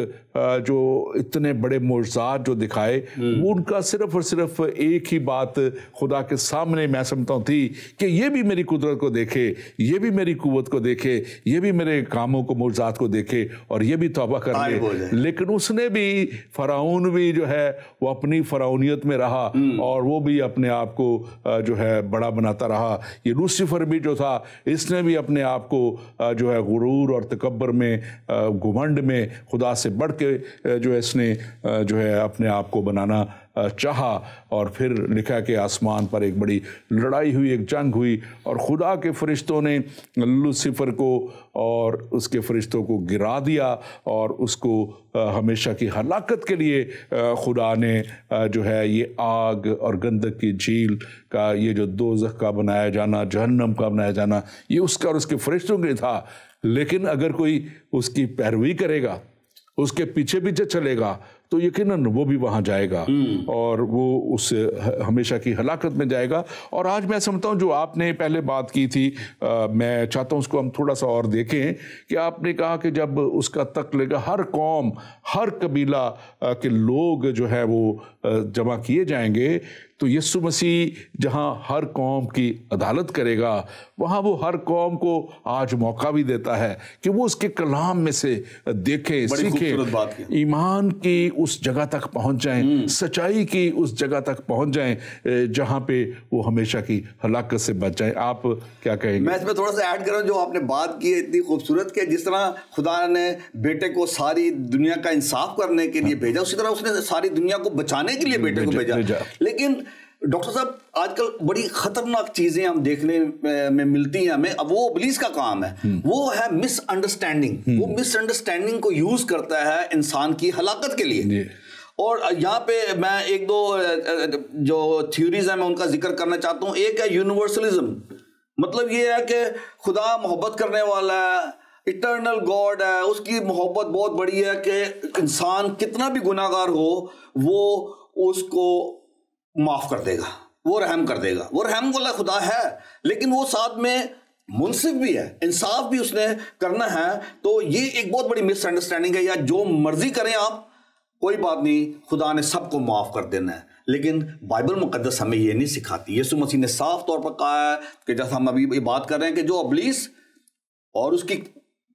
जो इतने बड़े मोज़ात जो दिखाए, वो उनका सिर्फ और सिर्फ एक ही बात खुदा के सामने मैं समझता हूँ थी कि ये भी मेरी कुदरत को देखे, ये भी मेरी कुव्वत को देखे, ये भी मेरे कामों को मोज़ात को देखे और ये भी तौबा कर ले। लेकिन उसने भी, फ़िरौन भी जो है वो अपनी फ़िरौनियत में रहा और वो भी अपने आप को जो है बड़ा बनाता रहा। ये लूसीफर भी जो था इसने भी अपने आप को जो है गुरूर और तकब्बर में, घुमंड में खुदा से बढ़ के जो है इसने जो है अपने आप को बनाना चाहा। और फिर लिखा कि आसमान पर एक बड़ी लड़ाई हुई, एक जंग हुई और खुदा के फरिश्तों ने लूसीफर को और उसके फरिश्तों को गिरा दिया और उसको हमेशा की हलाकत के लिए खुदा ने जो है ये आग और गंधक की झील का, ये जो दोज़ख का बनाया जाना, जहन्नम का बनाया जाना, ये उसका और उसके फरिश्तों के था। लेकिन अगर कोई उसकी पैरवी करेगा, उसके पीछे पीछे चलेगा, तो यकीनन वो भी वहाँ जाएगा और वो उस हमेशा की हलाकत में जाएगा। और आज मैं समझता हूँ जो आपने पहले बात की थी, मैं चाहता हूँ उसको हम थोड़ा सा और देखें कि आपने कहा कि जब उसका तक लेगा, हर कौम, हर कबीला के लोग जो है वो जमा किए जाएंगे, तो यीशु मसीह जहाँ हर कौम की अदालत करेगा, वहाँ वो हर कौम को आज मौका भी देता है कि वो उसके कलाम में से देखें, सीखें, ईमान की उस जगह तक पहुँच जाएं, सच्चाई की उस जगह तक पहुँच जाएं जहाँ पे वो हमेशा की हलाकत से बच जाएं। आप क्या कहेंगे? मैं इसमें थोड़ा सा ऐड कर रहा हूँ, जो आपने बात की है इतनी खूबसूरत कि जिस तरह खुदा ने बेटे को सारी दुनिया का इंसाफ करने के लिए भेजा, उसी तरह उसने सारी दुनिया को बचाने के लिए बेटे को भेजा। लेकिन डॉक्टर साहब, आजकल बड़ी खतरनाक चीजें हम देखने में मिलती हैं हमें। अब वो इब्लीस का काम है, वो है मिसअंडरस्टैंडिंग। वो मिसअंडरस्टैंडिंग को यूज करता है इंसान की हलाकत के लिए। और यहाँ पे मैं एक दो जो थ्योरीज हैं मैं उनका जिक्र करना चाहता हूँ। एक है यूनिवर्सलिज्म, मतलब ये है कि खुदा मोहब्बत करने वाला है, इटर्नल गॉड है, उसकी मोहब्बत बहुत बड़ी है कि इंसान कितना भी गुनाहगार हो वो उसको माफ कर देगा, वो रहम कर देगा। वो रहम वाला खुदा है, लेकिन वो साथ में मुनसिफ भी है, इंसाफ भी उसने करना है। तो ये एक बहुत बड़ी मिसअंडरस्टैंडिंग है, या जो मर्जी करें आप, कोई बात नहीं, खुदा ने सबको माफ कर देना है। लेकिन बाइबल मुकद्दस हमें ये नहीं सिखाती। यीशु मसीह ने साफ तौर पर कहा है कि जैसा हम अभी ये बात कर रहे हैं कि जो इब्लीस और उसकी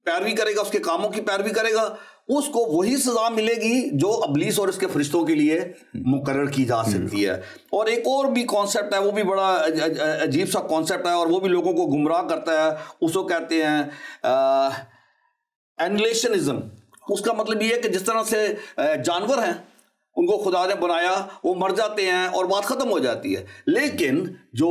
पैरवी करेगा, उसके कामों की पैरवी करेगा, उसको वही सजा मिलेगी जो इब्लीस और इसके फरिश्तों के लिए मुकर्रर की जा सकती है। और एक और भी कॉन्सेप्ट है, वो भी बड़ा अजीब सा कॉन्सेप्ट है और वो भी लोगों को गुमराह करता है। उसको कहते हैं एनिहिलेशनिज्म। उसका मतलब ये है कि जिस तरह से जानवर हैं, उनको खुदा ने बनाया, वो मर जाते हैं और बात ख़त्म हो जाती है। लेकिन जो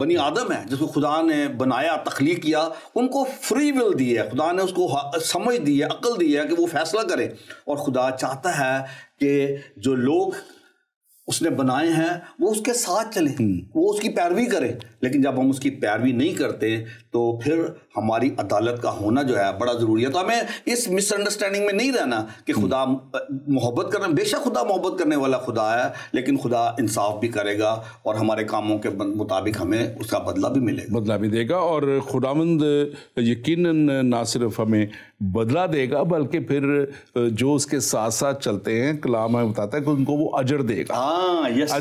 बनी आदम है, जिसको खुदा ने बनाया, तख्लीक किया, उनको फ्री विल दी है, खुदा ने उसको समझ दी है, अक्ल दी है कि वो फैसला करे। और खुदा चाहता है कि जो लोग उसने बनाए हैं वो उसके साथ चले, वो उसकी पैरवी करें। लेकिन जब हम उसकी पैरवी नहीं करते तो फिर हमारी अदालत का होना जो है बड़ा ज़रूरी है। तो हमें इस मिसअंडरस्टैंडिंग में नहीं रहना कि खुदा मोहब्बत करना, बेशक खुदा मोहब्बत करने वाला खुदा है, लेकिन खुदा इंसाफ भी करेगा और हमारे कामों के मुताबिक हमें उसका बदला भी मिलेगा, बदला भी देगा। और खुदावंद यकीनन ना सिर्फ हमें बदला देगा बल्कि फिर जो उसके साथ साथ चलते हैं, कलाम में बताता है कि उनको वो अजर देगा। यस,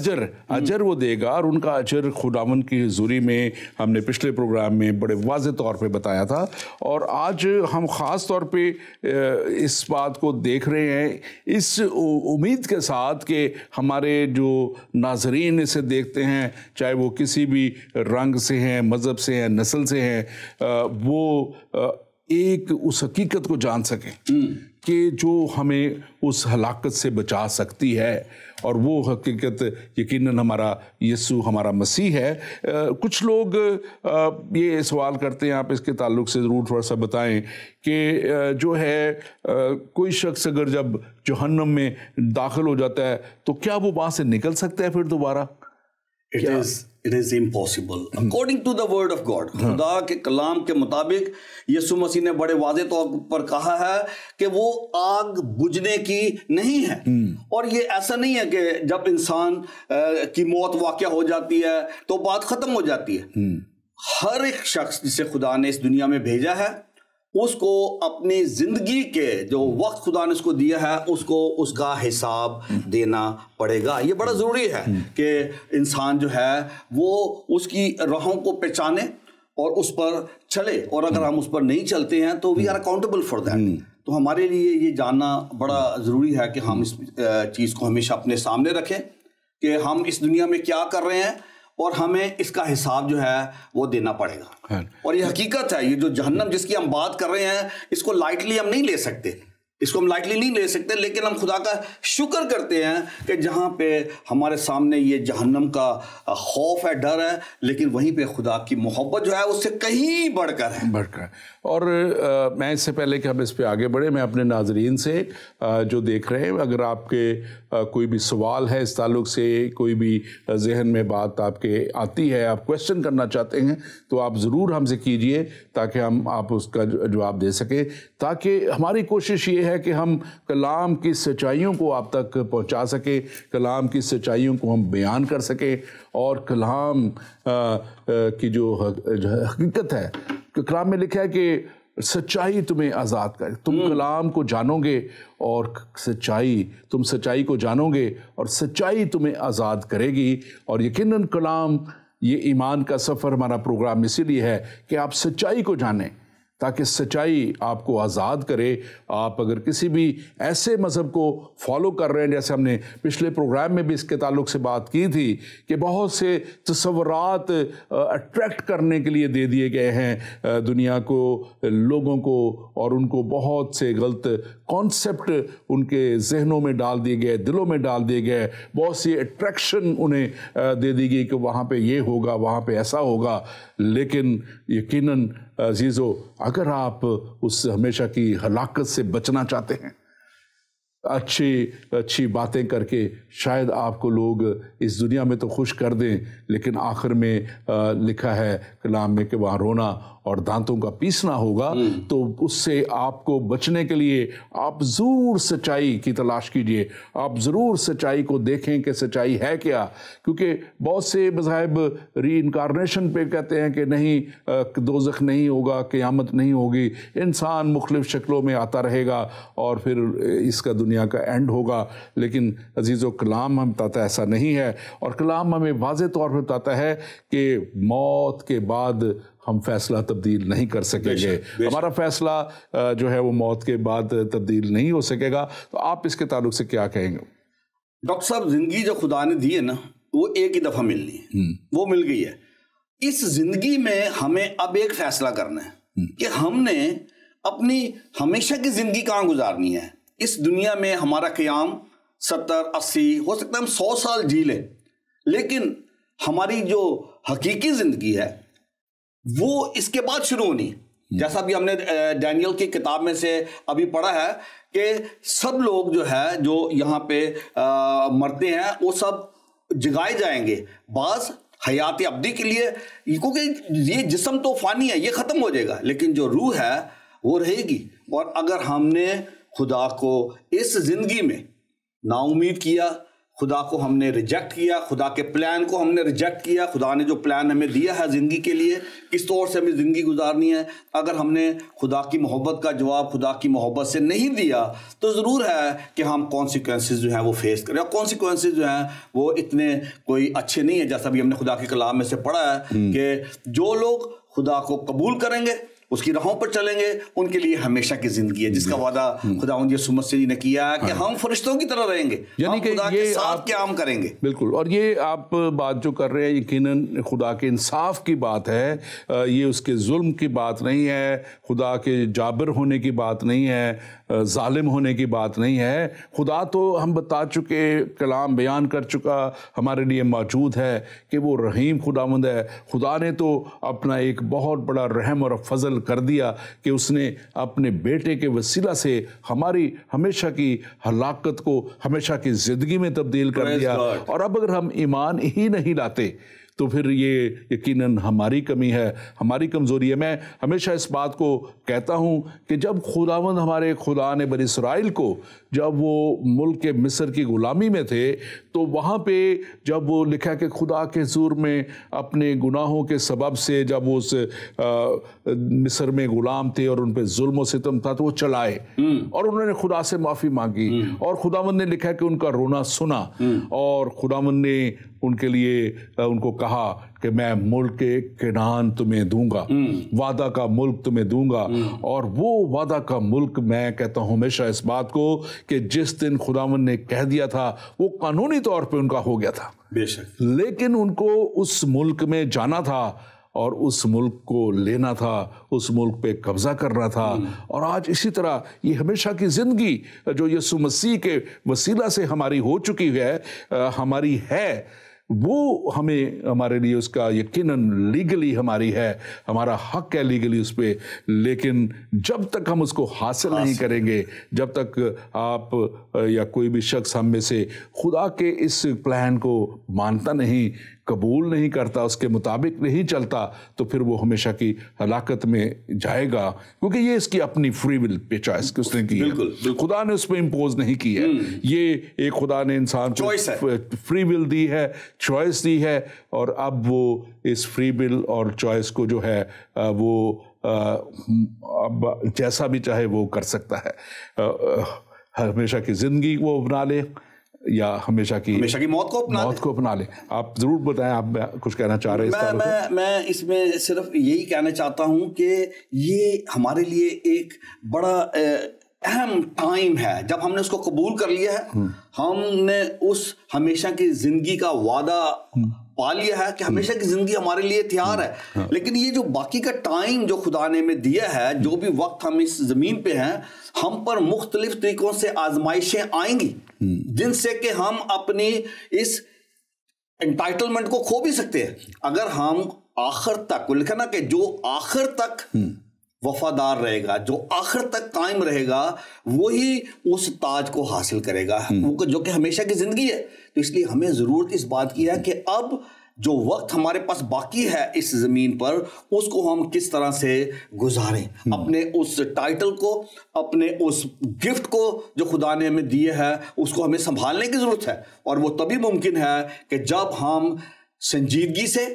अजर वो देगा, और उनका अजर खुदावंद की हुजूरी में हमने पिछले प्रोग्राम में बड़े वाज़ेह तौर पे बताया था। और आज हम ख़ास तौर पे इस बात को देख रहे हैं इस उम्मीद के साथ कि हमारे जो नाज़रीन इसे देखते हैं, चाहे वो किसी भी रंग से हैं, मज़हब से हैं, नस्ल से हैं, वो एक उस हकीकत को जान सकें कि जो हमें उस हलाकत से बचा सकती है, और वो हकीकत यकीनन हमारा यीशु, हमारा मसीह है। कुछ लोग ये सवाल करते हैं, आप इसके ताल्लुक से ज़रूर थोड़ा सा बताएं कि जो है कोई शख्स अगर जब जहन्नम में दाखिल हो जाता है तो क्या वो वहाँ से निकल सकता है फिर दोबारा? It is impossible according to the word of God। खुदा के कलाम के मुताबिक यीशु मसीह ने बड़े वाज़े तौर पर कहा है कि वो आग बुझने की नहीं है। और ये ऐसा नहीं है कि जब इंसान की मौत वाक़या हो जाती है तो बात ख़त्म हो जाती है। हर एक शख्स जिसे खुदा ने इस दुनिया में भेजा है उसको अपनी जिंदगी के जो वक्त खुदा ने उसको दिया है उसको उसका हिसाब देना पड़ेगा। ये बड़ा ज़रूरी है कि इंसान जो है वो उसकी राहों को पहचाने और उस पर चले, और अगर हम उस पर नहीं चलते हैं तो we are accountable for that. तो हमारे लिए ये जानना बड़ा ज़रूरी है कि हम इस चीज़ को हमेशा अपने सामने रखें कि हम इस दुनिया में क्या कर रहे हैं और हमें इसका हिसाब जो है वो देना पड़ेगा। और ये हकीकत है, ये जो जहन्नम जिसकी हम बात कर रहे हैं इसको लाइटली हम नहीं ले सकते, लेकिन हम खुदा का शुक्र करते हैं कि जहाँ पे हमारे सामने ये जहन्नम का खौफ है, डर है, लेकिन वहीं पे खुदा की मोहब्बत जो है उससे कहीं बढ़कर है। और मैं इससे पहले कि हम इस पे आगे बढ़े, मैं अपने नाजरीन से जो देख रहे हैं, अगर आपके कोई भी सवाल है इस ताल्लुक से, कोई भी जहन में बात आपके आती है, आप क्वेश्चन करना चाहते हैं, तो आप ज़रूर हमसे कीजिए ताकि आप उसका जवाब दे सकें, ताकि हमारी कोशिश ये है कि हम कलाम की सच्चाइयों को आप तक पहुंचा सके, कलाम की सच्चाइयों को हम बयान कर सके, और कलाम की जो हकीकत है, कलाम में लिखा है कि सच्चाई तुम्हें आज़ाद करे। तुम कलाम को जानोगे और तुम सच्चाई को जानोगे और सच्चाई तुम्हें आज़ाद करेगी। और यकीनन कलाम, ये ईमान का सफ़र हमारा प्रोग्राम इसीलिए है कि आप सच्चाई को जानें, ताकि सच्चाई आपको आज़ाद करे। आप अगर किसी भी ऐसे मज़हब को फॉलो कर रहे हैं, जैसे हमने पिछले प्रोग्राम में भी इसके ताल्लुक से बात की थी कि बहुत से तस्वुरात अट्रैक्ट करने के लिए दे दिए गए हैं दुनिया को, लोगों को, और उनको बहुत से गलत कॉन्सेप्ट उनके जहनों में डाल दिए गए, दिलों में डाल दिए गए, बहुत सी अट्रैक्शन उन्हें दे दी गई कि वहाँ पे ये होगा, वहाँ पे ऐसा होगा। लेकिन यकीनन अजीज़ो, अगर आप उस हमेशा की हलाकत से बचना चाहते हैं, अच्छी बातें करके शायद आपको लोग इस दुनिया में तो खुश कर दें, लेकिन आखिर में लिखा है कलाम में कि वहाँ रोना और दांतों का पीसना होगा। तो उससे आपको बचने के लिए आप ज़रूर सच्चाई की तलाश कीजिए, आप ज़रूर सच्चाई को देखें कि सच्चाई है क्या। क्योंकि बहुत से मज़ाहिब री-इनकारनेशन पे कहते हैं कि नहीं, दोज़ख नहीं होगा, क़यामत नहीं होगी, इंसान मुख्तलिफ़ शक्लों में आता रहेगा और फिर इसका दुनिया का एंड होगा। लेकिन अजीज़ो, कलाम हमें बताता है ऐसा नहीं है, और कलाम हमें वाज़े तौर पर बताता है कि मौत के बाद हम फैसला तब्दील नहीं कर सकेंगे। हमारा फैसला जो है वो मौत के बाद तब्दील नहीं हो सकेगा। तो आप इसके ताल्लुक से क्या कहेंगे? डॉक्टर साहब, जिंदगी जो खुदा ने दी है ना, वो एक ही दफ़ा मिलनी है, वो मिल गई है। इस जिंदगी में हमें अब एक फैसला करना है कि हमने अपनी हमेशा की जिंदगी कहाँ गुजारनी है। इस दुनिया में हमारा क़याम 70, 80, हो सकता है हम 100 साल जी लें, लेकिन हमारी जो हकीकी जिंदगी है वो इसके बाद शुरू होनी है। जैसा भी हमने डैनियल की किताब में से अभी पढ़ा है कि सब लोग जो है जो यहाँ पे मरते हैं वो सब जगाए जाएंगे, बाज हयात अब्दी के लिए, क्योंकि ये जिस्म तो फानी है, ये ख़त्म हो जाएगा, लेकिन जो रूह है वो रहेगी। और अगर हमने खुदा को इस ज़िंदगी में नाउमीद किया, खुदा को हमने रिजेक्ट किया, खुदा के प्लान को हमने रिजेक्ट किया, खुदा ने जो प्लान हमें दिया है ज़िंदगी के लिए, किस तौर से हमें ज़िंदगी गुजारनी है, अगर हमने खुदा की मोहब्बत का जवाब खुदा की मोहब्बत से नहीं दिया, तो ज़रूर है कि हम कॉन्सिक्वेंसेस जो हैं वो फेस करें। और कॉन्सिक्वेंसेस जो हैं वो इतने कोई अच्छे नहीं है, जैसा भी हमने खुदा के कलाम में से पढ़ा है कि जो लोग खुदा को कबूल करेंगे, उसकी राहों पर चलेंगे, उनके लिए हमेशा की जिंदगी है, जिसका वादा खुदावंद यीशु मसीह ने किया है कि हम फरिश्तों की तरह रहेंगे, यानी कि खुदा के साथ क़याम करेंगे। बिल्कुल, और ये आप बात जो कर रहे हैं यकीनन खुदा के इंसाफ की बात है, ये उसके जुल्म की बात नहीं है, खुदा के जाबिर होने की बात नहीं है, जालिम होने की बात नहीं है। खुदा तो हम बता चुके, कलाम बयान कर चुका, हमारे लिए मौजूद है कि वो रहीम खुदावंद है। खुदा ने तो अपना एक बहुत बड़ा रहम और फजल कर दिया कि उसने अपने बेटे के वसीला से हमारी हमेशा की हलाकत को हमेशा की ज़िंदगी में तब्दील कर दिया। और अब अगर हम ईमान ही नहीं लाते तो फिर ये यकीनन हमारी कमी है, हमारी कमज़ोरी है। मैं हमेशा इस बात को कहता हूँ कि जब खुदावंद हमारे खुदा ने बनी इसराइल को, जब वो मुल्क के मिस्र की ग़ुलामी में थे, तो वहाँ पे जब वो लिखा कि खुदा के हुज़ूर में अपने गुनाहों के सबब से जब वो उस मिस्र में ग़ुलाम थे और उन पर जुल्म और सितम था, तो वो चलाए और उन्होंने खुदा से माफ़ी मांगी और खुदावंद ने लिखा कि उनका रोना सुना और खुदावंद ने उनके लिए उनको कहा कि मैं मुल्क के केनान तुम्हें दूंगा, वादा का मुल्क तुम्हें दूंगा। और वो वादा का मुल्क, मैं कहता हूँ हमेशा इस बात को कि जिस दिन खुदावंद ने कह दिया था वो कानूनी तौर पे उनका हो गया था, बेशक, लेकिन उनको उस मुल्क में जाना था और उस मुल्क को लेना था, उस मुल्क पे कब्जा करना था। और आज इसी तरह ये हमेशा की ज़िंदगी जो यीशु मसीह के वसीला से हमारी हो चुकी है, हमारी है, वो हमें, हमारे लिए उसका यकीनन लीगली हमारी है, हमारा हक है लीगली उस पर। लेकिन जब तक हम उसको हासिल नहीं करेंगे, जब तक आप या कोई भी शख्स हम में से खुदा के इस प्लान को मानता नहीं, कबूल नहीं करता, उसके मुताबिक नहीं चलता, तो फिर वो हमेशा की हलाकत में जाएगा, क्योंकि ये इसकी अपनी फ्री विल पे चॉइस कि उसने की है, खुदा ने उस पर इम्पोज नहीं की है। ये एक खुदा ने इंसान को फ्री विल दी है, चॉइस दी है, और अब वो इस फ्री विल और चॉइस को जो है वो अब जैसा भी चाहे वो कर सकता है। हमेशा की ज़िंदगी वो बना ले या हमेशा की मौत को अपना ले। आप जरूर बताएं, आप कुछ कहना चाह रहे हैं? मैं इसमें सिर्फ यही कहना चाहता हूं कि ये हमारे लिए एक बड़ा अहम टाइम है। जब हमने उसको कबूल कर लिया है, हमने उस हमेशा की जिंदगी का वादा पा लिया है कि हमेशा की जिंदगी हमारे लिए तैयार है। लेकिन ये जो बाकी का टाइम जो खुदा ने हमें दिया है, जो भी वक्त हम इस जमीन पे हैं, हम पर मुख्तलिफ तरीकों से आजमाइशें आएंगी जिनसे कि हम अपनी इस एंटाइटलमेंट को खो भी सकते हैं। अगर हम आखिर तक, लिखा ना कि जो आखिर तक वफादार रहेगा, जो आखिर तक कायम रहेगा, वही उस ताज को हासिल करेगा जो कि हमेशा की जिंदगी है। तो इसलिए हमें जरूरत इस बात की है कि अब जो वक्त हमारे पास बाकी है इस जमीन पर, उसको हम किस तरह से गुजारें, अपने उस टाइटल को, अपने उस गिफ्ट को जो खुदा ने हमें दिए है, उसको हमें संभालने की जरूरत है। और वो तभी मुमकिन है कि जब हम संजीदगी से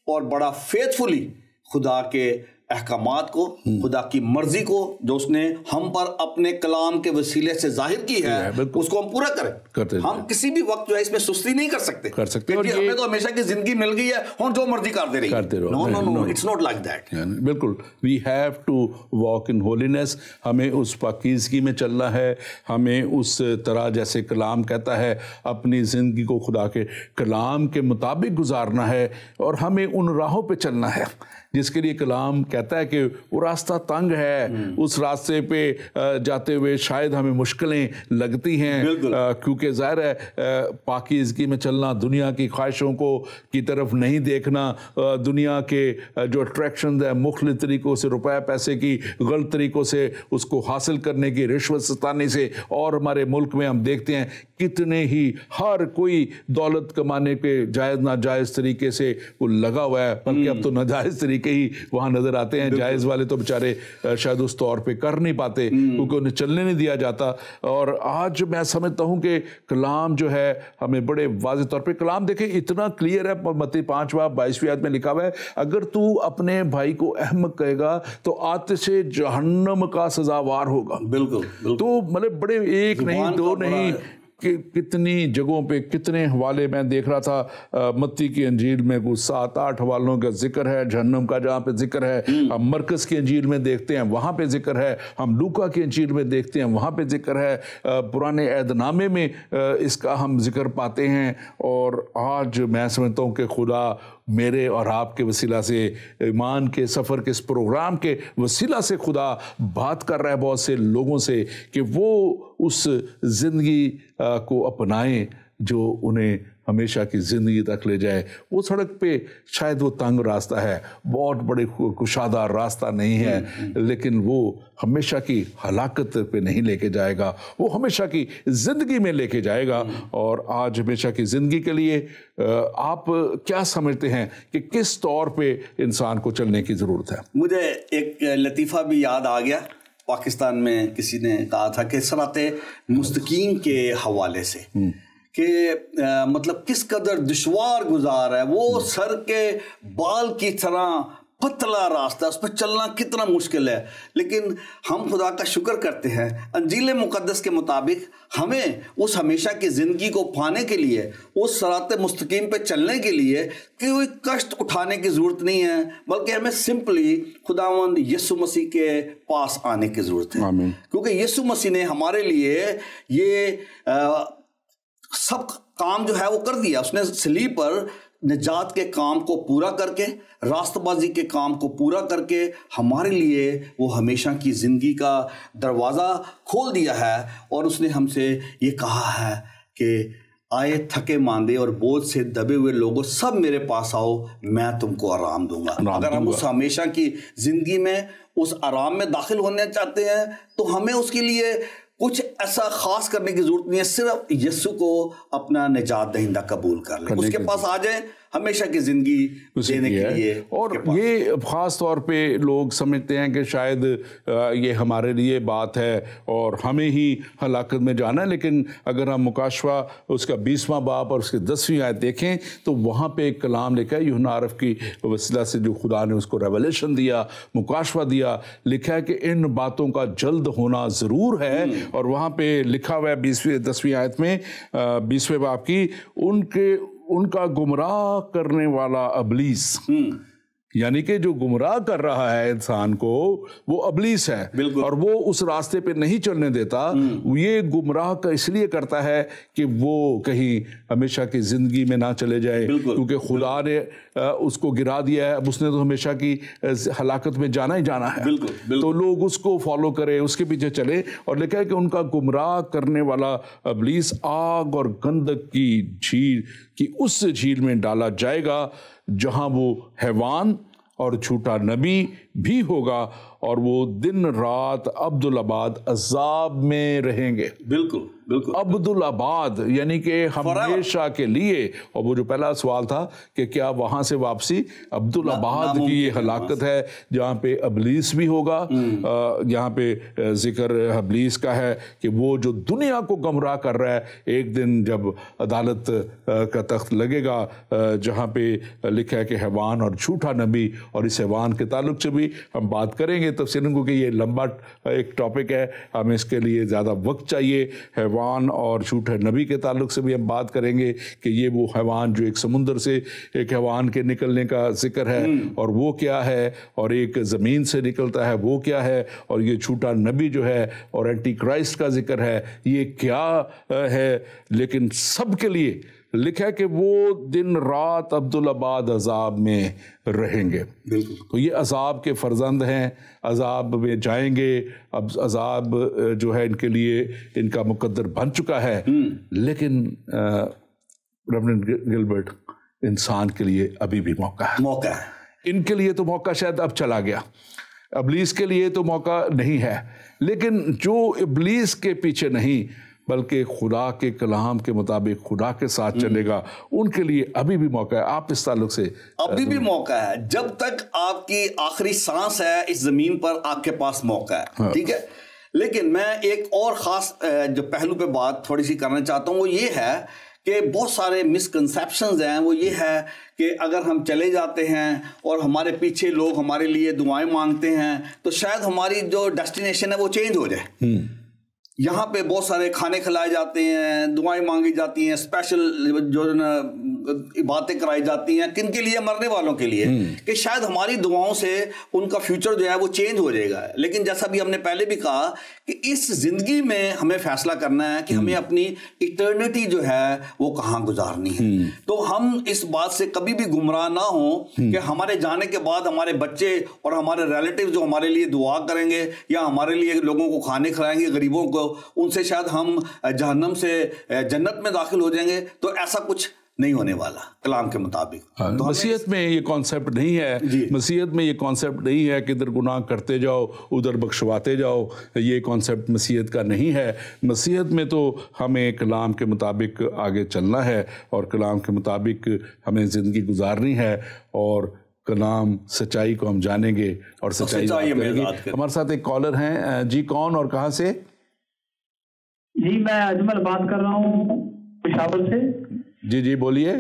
और बड़ा फेथफुली खुदा के अहकामात को, खुदा की मर्जी को जो उसने हम पर अपने कलाम के वसीले से जाहिर की है, उसको हम पूरा करें। हम किसी भी वक्त जो है इसमें सुस्ती नहीं कर सकते। और हमें तो हमेशा की जिंदगी मिल गई है, हम जो मर्जी करते रहो। No, it's not like that. बिल्कुल, we have to walk in holiness. हमें उस पाकीज़गी में चलना है, हमें उस तरह जैसे कलाम कहता है अपनी ज़िंदगी को खुदा के कलाम के मुताबिक गुजारना है, और हमें उन राहों पे चलना है जिसके लिए कलाम कहता है कि वो रास्ता तंग है, उस रास्ते पे जाते हुए शायद हमें मुश्किलें लगती हैं, क्योंकि ज़ाहिर है पाकीज़गी में चलना, दुनिया की ख्वाहिशों को की तरफ नहीं देखना, दुनिया के जो अट्रैक्शन है मुख्तलिफ तरीक़ों से, रुपए पैसे की गलत तरीक़ों से उसको हासिल करने की, रिश्वत सताने से, और हमारे मुल्क में हम देखते हैं कितने ही हर कोई दौलत कमाने पे जायज़ नाजायज़ तरीके से वो लगा हुआ है, बल्कि अब तो नाजायज़ तरीके ही वहाँ नज़र आते हैं। जायज़ वाले तो बेचारे शायद उस तौर पे कर नहीं पाते क्योंकि उन्हें चलने नहीं दिया जाता। और आज मैं समझता हूँ कि कलाम जो है हमें बड़े वाज़ेह तौर पे, कलाम देखें इतना क्लियर है, मत्ती 5 बाब 22वीं आयत में लिखा हुआ है, अगर तू अपने भाई को अहमक कहेगा तो आतिश जहन्नम का सजावार होगा। बिल्कुल। तो मतलब बड़े एक नहीं दो नहीं कि कितनी जगहों पे कितने हवाले मैं देख रहा था। मत्ती की अंजील में कुछ 7-8 हवालों का जिक्र है जहन्नम का, जहाँ पे जिक्र है। हम मरकज़ की अंजील में देखते हैं वहाँ पे जिक्र है, हम लूका की अंजील में देखते हैं वहाँ पे जिक्र है, पुराने ऐदनामे में इसका हम जिक्र पाते हैं। और आज मैं समझता हूँ कि खुदा मेरे और आपके वसीला से, ईमान के सफ़र के इस प्रोग्राम के वसीला से खुदा बात कर रहा है बहुत से लोगों से कि वो उस ज़िंदगी को अपनाएं जो उन्हें हमेशा की ज़िंदगी तक ले जाए। वो सड़क पे शायद वो तंग रास्ता है, बहुत बड़े कुशादा रास्ता नहीं है, लेकिन वो हमेशा की हलाकत पे नहीं लेके जाएगा, वो हमेशा की ज़िंदगी में लेके जाएगा। और आज हमेशा की ज़िंदगी के लिए आप क्या समझते हैं कि किस तौर पे इंसान को चलने की ज़रूरत है? मुझे एक लतीफ़ा भी याद आ गया। पाकिस्तान में किसी ने कहा था कि सराते मुस्तकीम के हवाले से कि मतलब किस कदर दुश्वार गुजार है वो, सर के बाल की तरह पतला रास्ता, उस पर चलना कितना मुश्किल है। लेकिन हम खुदा का शुक्र करते हैं, अंजील मुक़द्दस के मुताबिक हमें उस हमेशा की ज़िंदगी को पाने के लिए, उस सराते मुस्तकीम पे चलने के लिए कोई कष्ट उठाने की ज़रूरत नहीं है, बल्कि हमें सिंपली खुदावंद यीशु मसीह के पास आने की ज़रूरत है। क्योंकि यीशु मसीह ने हमारे लिए ये सब काम जो है वो कर दिया। उसने सलीब पर निजात के काम को पूरा करके, रास्तबाजी के काम को पूरा करके हमारे लिए वो हमेशा की ज़िंदगी का दरवाज़ा खोल दिया है। और उसने हमसे ये कहा है कि आए थके मांदे और बोझ से दबे हुए लोगों, सब मेरे पास आओ, मैं तुमको आराम दूंगा। अगर हम उस हमेशा की ज़िंदगी में उस आराम में दाखिल होने चाहते हैं तो हमें उसके लिए कुछ ऐसा खास करने की जरूरत नहीं है, सिर्फ यीशु को अपना निजात दहिंदा कबूल कर ले, उसके पास आ जाए, हमेशा की जिंदगी देने के लिए। और ये खास तौर पे लोग समझते हैं कि शायद ये हमारे लिए बात है और हमें ही हलाकत में जाना है। लेकिन अगर हम मुकाशवा उसका 20वां बाब और उसके 10वीं आयत देखें तो वहाँ पे एक कलाम लिखा है, यूहन्ना आरफ की वसीला से जो खुदा ने उसको रेवलेशन दिया, मुकाशवा दिया, लिखा है कि इन बातों का जल्द होना ज़रूर है। और वहाँ पे लिखा हुआ है 10वीं आयत में 20वें बाब की, उनका गुमराह करने वाला अबलीस, यानी कि जो गुमराह कर रहा है इंसान को वो अबलीस है और वो उस रास्ते पे नहीं चलने देता। ये गुमराह का इसलिए करता है कि वो कहीं हमेशा की जिंदगी में ना चले जाए, क्योंकि खुदा ने उसको गिरा दिया है, अब उसने तो हमेशा की हलाकत में जाना ही जाना है। तो लोग उसको फॉलो करें, उसके पीछे चले। और लिखा है कि उनका गुमराह करने वाला अबलीस आग और गंधक की झील की उस झील में डाला जाएगा जहां वो हैवान और झूठा नबी भी होगा और वो दिन रात अब्दुल-आबाद अजाब में रहेंगे। बिल्कुल बिल्कुल, अब्दुल-आबाद यानी कि हमेशा के लिए। और वो जो पहला सवाल था कि क्या वहां से वापसी, अब्दुल-आबाद की ये हलाकत है जहाँ पे अबलीस भी होगा। यहाँ पे जिक्र अबलीस का है कि वो जो दुनिया को गुमराह कर रहा है, एक दिन जब अदालत का तख्त लगेगा जहाँ पे लिखा है कि हैवान और झूठा नबी, और इस हैवान के ताल्लुक से भी हम बात करेंगे तफसीलन, क्योंकि ये लंबा एक टॉपिक है, हमें इसके लिए ज़्यादा वक्त चाहिए। हैवान और झूठे नबी के ताल्लुक से भी हम बात करेंगे कि ये वो हैवान जो एक समुंदर से एक हैवान के निकलने का जिक्र है और वो क्या है, और एक ज़मीन से निकलता है वो क्या है, और ये झूठा नबी जो है और एंटी क्राइस्ट का जिक्र है ये क्या है। लेकिन सब के लिए लिखा है कि वो दिन रात अब्दुल्लाबाद अजाब में रहेंगे। बिल्कुल। तो ये अजाब के फर्जंद हैं, अजाब में जाएंगे। अब अजाब जो है इनके लिए इनका मुकद्दर बन चुका है। लेकिन रेवरेंड गिलबर्ट, इंसान के लिए अभी भी मौका है। इनके लिए तो मौका शायद अब चला गया, इब्लीस के लिए तो मौका नहीं है, लेकिन जो इब्लीस के पीछे नहीं बल्कि खुदा के कलाम के मुताबिक खुदा के साथ चलेगा, उनके लिए अभी भी मौका है। आप इस ताल्लुक से अभी भी मौका है, जब तक आपकी आखिरी सांस है इस जमीन पर आपके पास मौका है। हाँ। ठीक है, लेकिन मैं एक और ख़ास जो पहलू पे बात थोड़ी सी करना चाहता हूँ, वो ये है कि बहुत सारे मिसकंसेप्शंस हैं। वो ये है कि अगर हम चले जाते हैं और हमारे पीछे लोग हमारे लिए दुआएं मांगते हैं तो शायद हमारी जो डेस्टिनेशन है वो चेंज हो जाए। यहाँ पे बहुत सारे खाने खिलाए जाते हैं, दुआएं मांगी जाती हैं, स्पेशल जो बातें कराई जाती हैं, किन के लिए? मरने वालों के लिए, कि शायद हमारी दुआओं से उनका फ्यूचर जो है वो चेंज हो जाएगा। लेकिन जैसा भी हमने पहले भी कहा कि इस जिंदगी में हमें फैसला करना है कि हमें अपनी इटर्निटी जो है वो कहाँ गुजारनी है। तो हम इस बात से कभी भी गुमराह ना हो कि हमारे जाने के बाद हमारे बच्चे और हमारे रिलेटिव जो हमारे लिए दुआ करेंगे या हमारे लिए लोगों को खाने खिलाएंगे, गरीबों को, उनसे शायद हम जहन्नम से जन्नत में दाखिल हो जाएंगे। तो ऐसा कुछ नहीं होने वाला कलाम के मुताबिक। तो मसीहत में ये कॉन्सेप्ट नहीं है। मसीहत में ये कॉन्सेप्ट नहीं है कि इधर गुनाह करते जाओ उधर बख्शवाते जाओ। ये कॉन्सेप्ट मसीहत का नहीं है। मसीहत में तो हमें कलाम के मुताबिक आगे चलना है और कलाम के मुताबिक हमें ज़िंदगी गुजारनी है और कलाम सच्चाई को हम जानेंगे और सच्चाई करेंगे। हमारे साथ एक कॉलर हैं। जी, कौन और कहाँ से? जी, मैं अजमल बात कर रहा हूँ पेशावर से। जी बोलिए।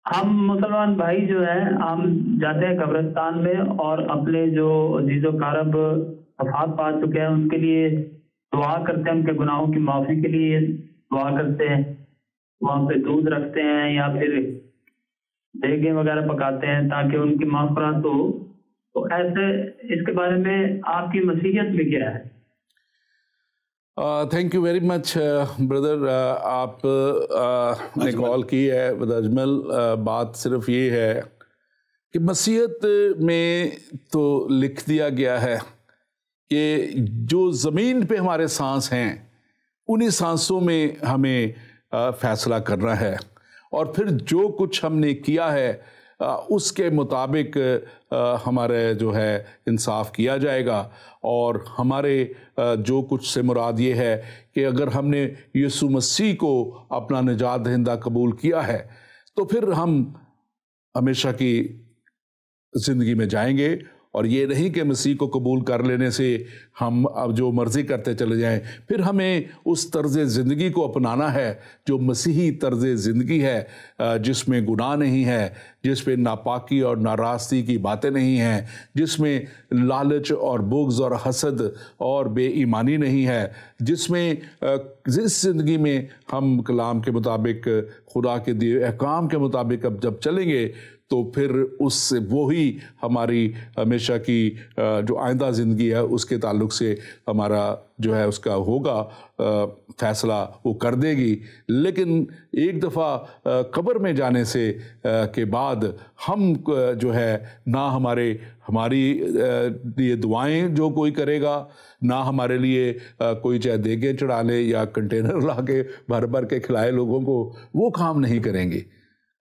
हम मुसलमान भाई जो है हम जाते हैं कब्रिस्तान में और अपने जो अजीज़ो कारब वफात पा चुके हैं उनके लिए दुआ करते हैं, उनके गुनाहों की माफ़ी के लिए दुआ करते हैं। वहाँ पे दूध रखते हैं या फिर देगे वगैरह पकाते हैं ताकि उनकी माफ़रत हो। तो ऐसे इसके बारे में आपकी मसीहत में क्या है? Thank you very much brother. आप ने कॉल की है अजमल। बात सिर्फ ये है कि मसीहत में तो लिख दिया गया है कि जो ज़मीन पे हमारे सांस हैं उन्हीं सांसों में हमें फ़ैसला करना है और फिर जो कुछ हमने किया है उसके मुताबिक हमारे जो है इंसाफ किया जाएगा। और हमारे जो कुछ से मुराद ये है कि अगर हमने यीशु मसीह को अपना निजात दहिंदा कबूल किया है तो फिर हम हमेशा की ज़िंदगी में जाएंगे। और ये नहीं कि मसीह को कबूल कर लेने से हम अब जो मर्ज़ी करते चले जाएं। फिर हमें उस तर्ज़ ज़िंदगी को अपनाना है जो मसीही तर्ज़ ज़िंदगी है, जिसमें गुनाह नहीं है, जिसमें नापाकी और नाराज़गी की बातें नहीं हैं, जिसमें लालच और बुग़्ज़ और हसद और बेईमानी नहीं है, जिसमें जिस ज़िंदगी में हम कलाम के मुताबिक खुदा के दिए अहकाम के मुताबिक अब जब चलेंगे तो फिर उससे वो ही हमारी हमेशा की जो आइंदा ज़िंदगी है उसके ताल्लुक़ से हमारा जो है उसका होगा फ़ैसला वो कर देगी। लेकिन एक दफ़ा कब्र में जाने से के बाद हम जो है ना हमारी लिए दुआएं जो कोई करेगा, ना हमारे लिए कोई चाहे देगे चढ़ा ले या कंटेनर ला के भर भर के खिलाए लोगों को, वो काम नहीं करेंगे।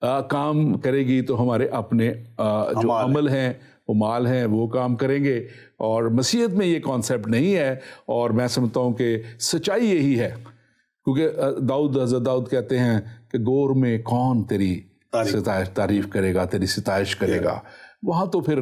काम करेगी तो हमारे अपने जो अमल हैं वो माल हैं वो काम करेंगे। और मसीहत में ये कॉन्सेप्ट नहीं है। और मैं समझता हूँ कि सच्चाई यही है, क्योंकि हज़रत दाऊद कहते हैं कि गोर में कौन तेरी तारीफ करेगा, तेरी सिताइश करेगा। वहाँ तो फिर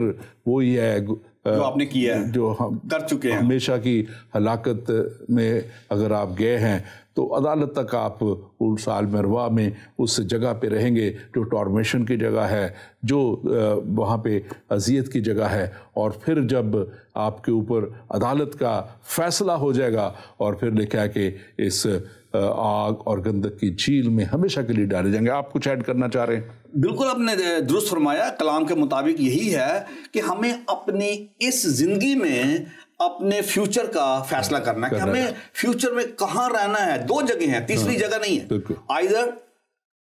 वही है जो आपने किया है, जो हम कर चुके हैं। हमेशा की हलाकत में अगर आप गए हैं तो अदालत तक आप उस साल मरवा में उस जगह पे रहेंगे जो टॉर्मेशन की जगह है, जो वहाँ पे अजियत की जगह है। और फिर जब आपके ऊपर अदालत का फ़ैसला हो जाएगा और फिर लिखा है कि इस आग और गंधक की झील में हमेशा के लिए डाले जाएंगे। आप कुछ ऐड करना चाह रहे हैं? बिल्कुल, आपने दुरुस्त फरमाया। कलाम के मुताबिक यही है कि हमें अपनी इस ज़िंदगी में अपने फ्यूचर का फैसला करना है कि हमें फ्यूचर में कहां रहना है। दो जगह हैं, तीसरी जगह नहीं है। आइदर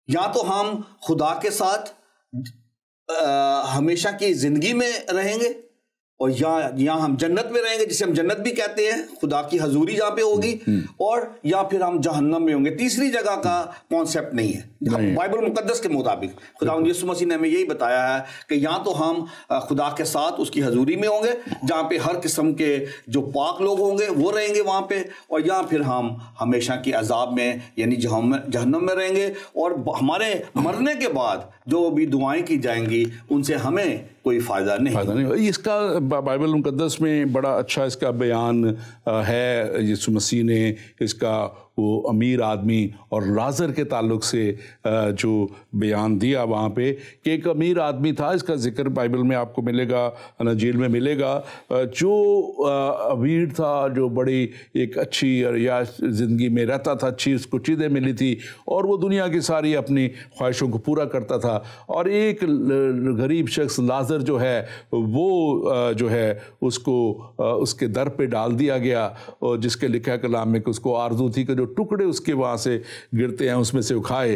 या तो हम खुदा के साथ हमेशा की जिंदगी में रहेंगे और या हम जन्नत में रहेंगे, जिसे हम जन्नत भी कहते हैं, खुदा की हजूरी जहां पे होगी, और या फिर हम जहन्नम में होंगे। तीसरी जगह का कॉन्सेप्ट नहीं है। बाइबल मुकद्दस के मुताबिक खुदा यीशु मसीह ने हमें यही बताया है कि या तो हम खुदा के साथ उसकी हजूरी में होंगे जहां पे हर किस्म के जो पाक लोग होंगे वो रहेंगे वहां पे, और या फिर हम हमेशा की अजाब में यानी जहन्नम में रहेंगे, और हमारे मरने के बाद जो भी दुआएं की जाएंगी उनसे हमें कोई फायदा नहीं। इसका बाइबल मुकद्दस में बड़ा अच्छा इसका बयान है। यीशु मसीह ने इसका वो अमीर आदमी और लाजर के ताल्लुक से जो बयान दिया वहाँ पे कि एक अमीर आदमी था, इसका जिक्र बाइबल में आपको मिलेगा, अंजील में मिलेगा, जो अमीर था, जो बड़ी एक अच्छी या ज़िंदगी में रहता था, अच्छी उसको चीज़ें मिली थी और वो दुनिया की सारी अपनी ख्वाहिशों को पूरा करता था। और एक गरीब शख्स लाजर जो है वो जो है उसको उसके दर पे डाल दिया गया, और जिसके लिखा कलाम में कि उसको आरज़ू थी कि जो टुकड़े उसके वहाँ से गिरते हैं उसमें से उखाए।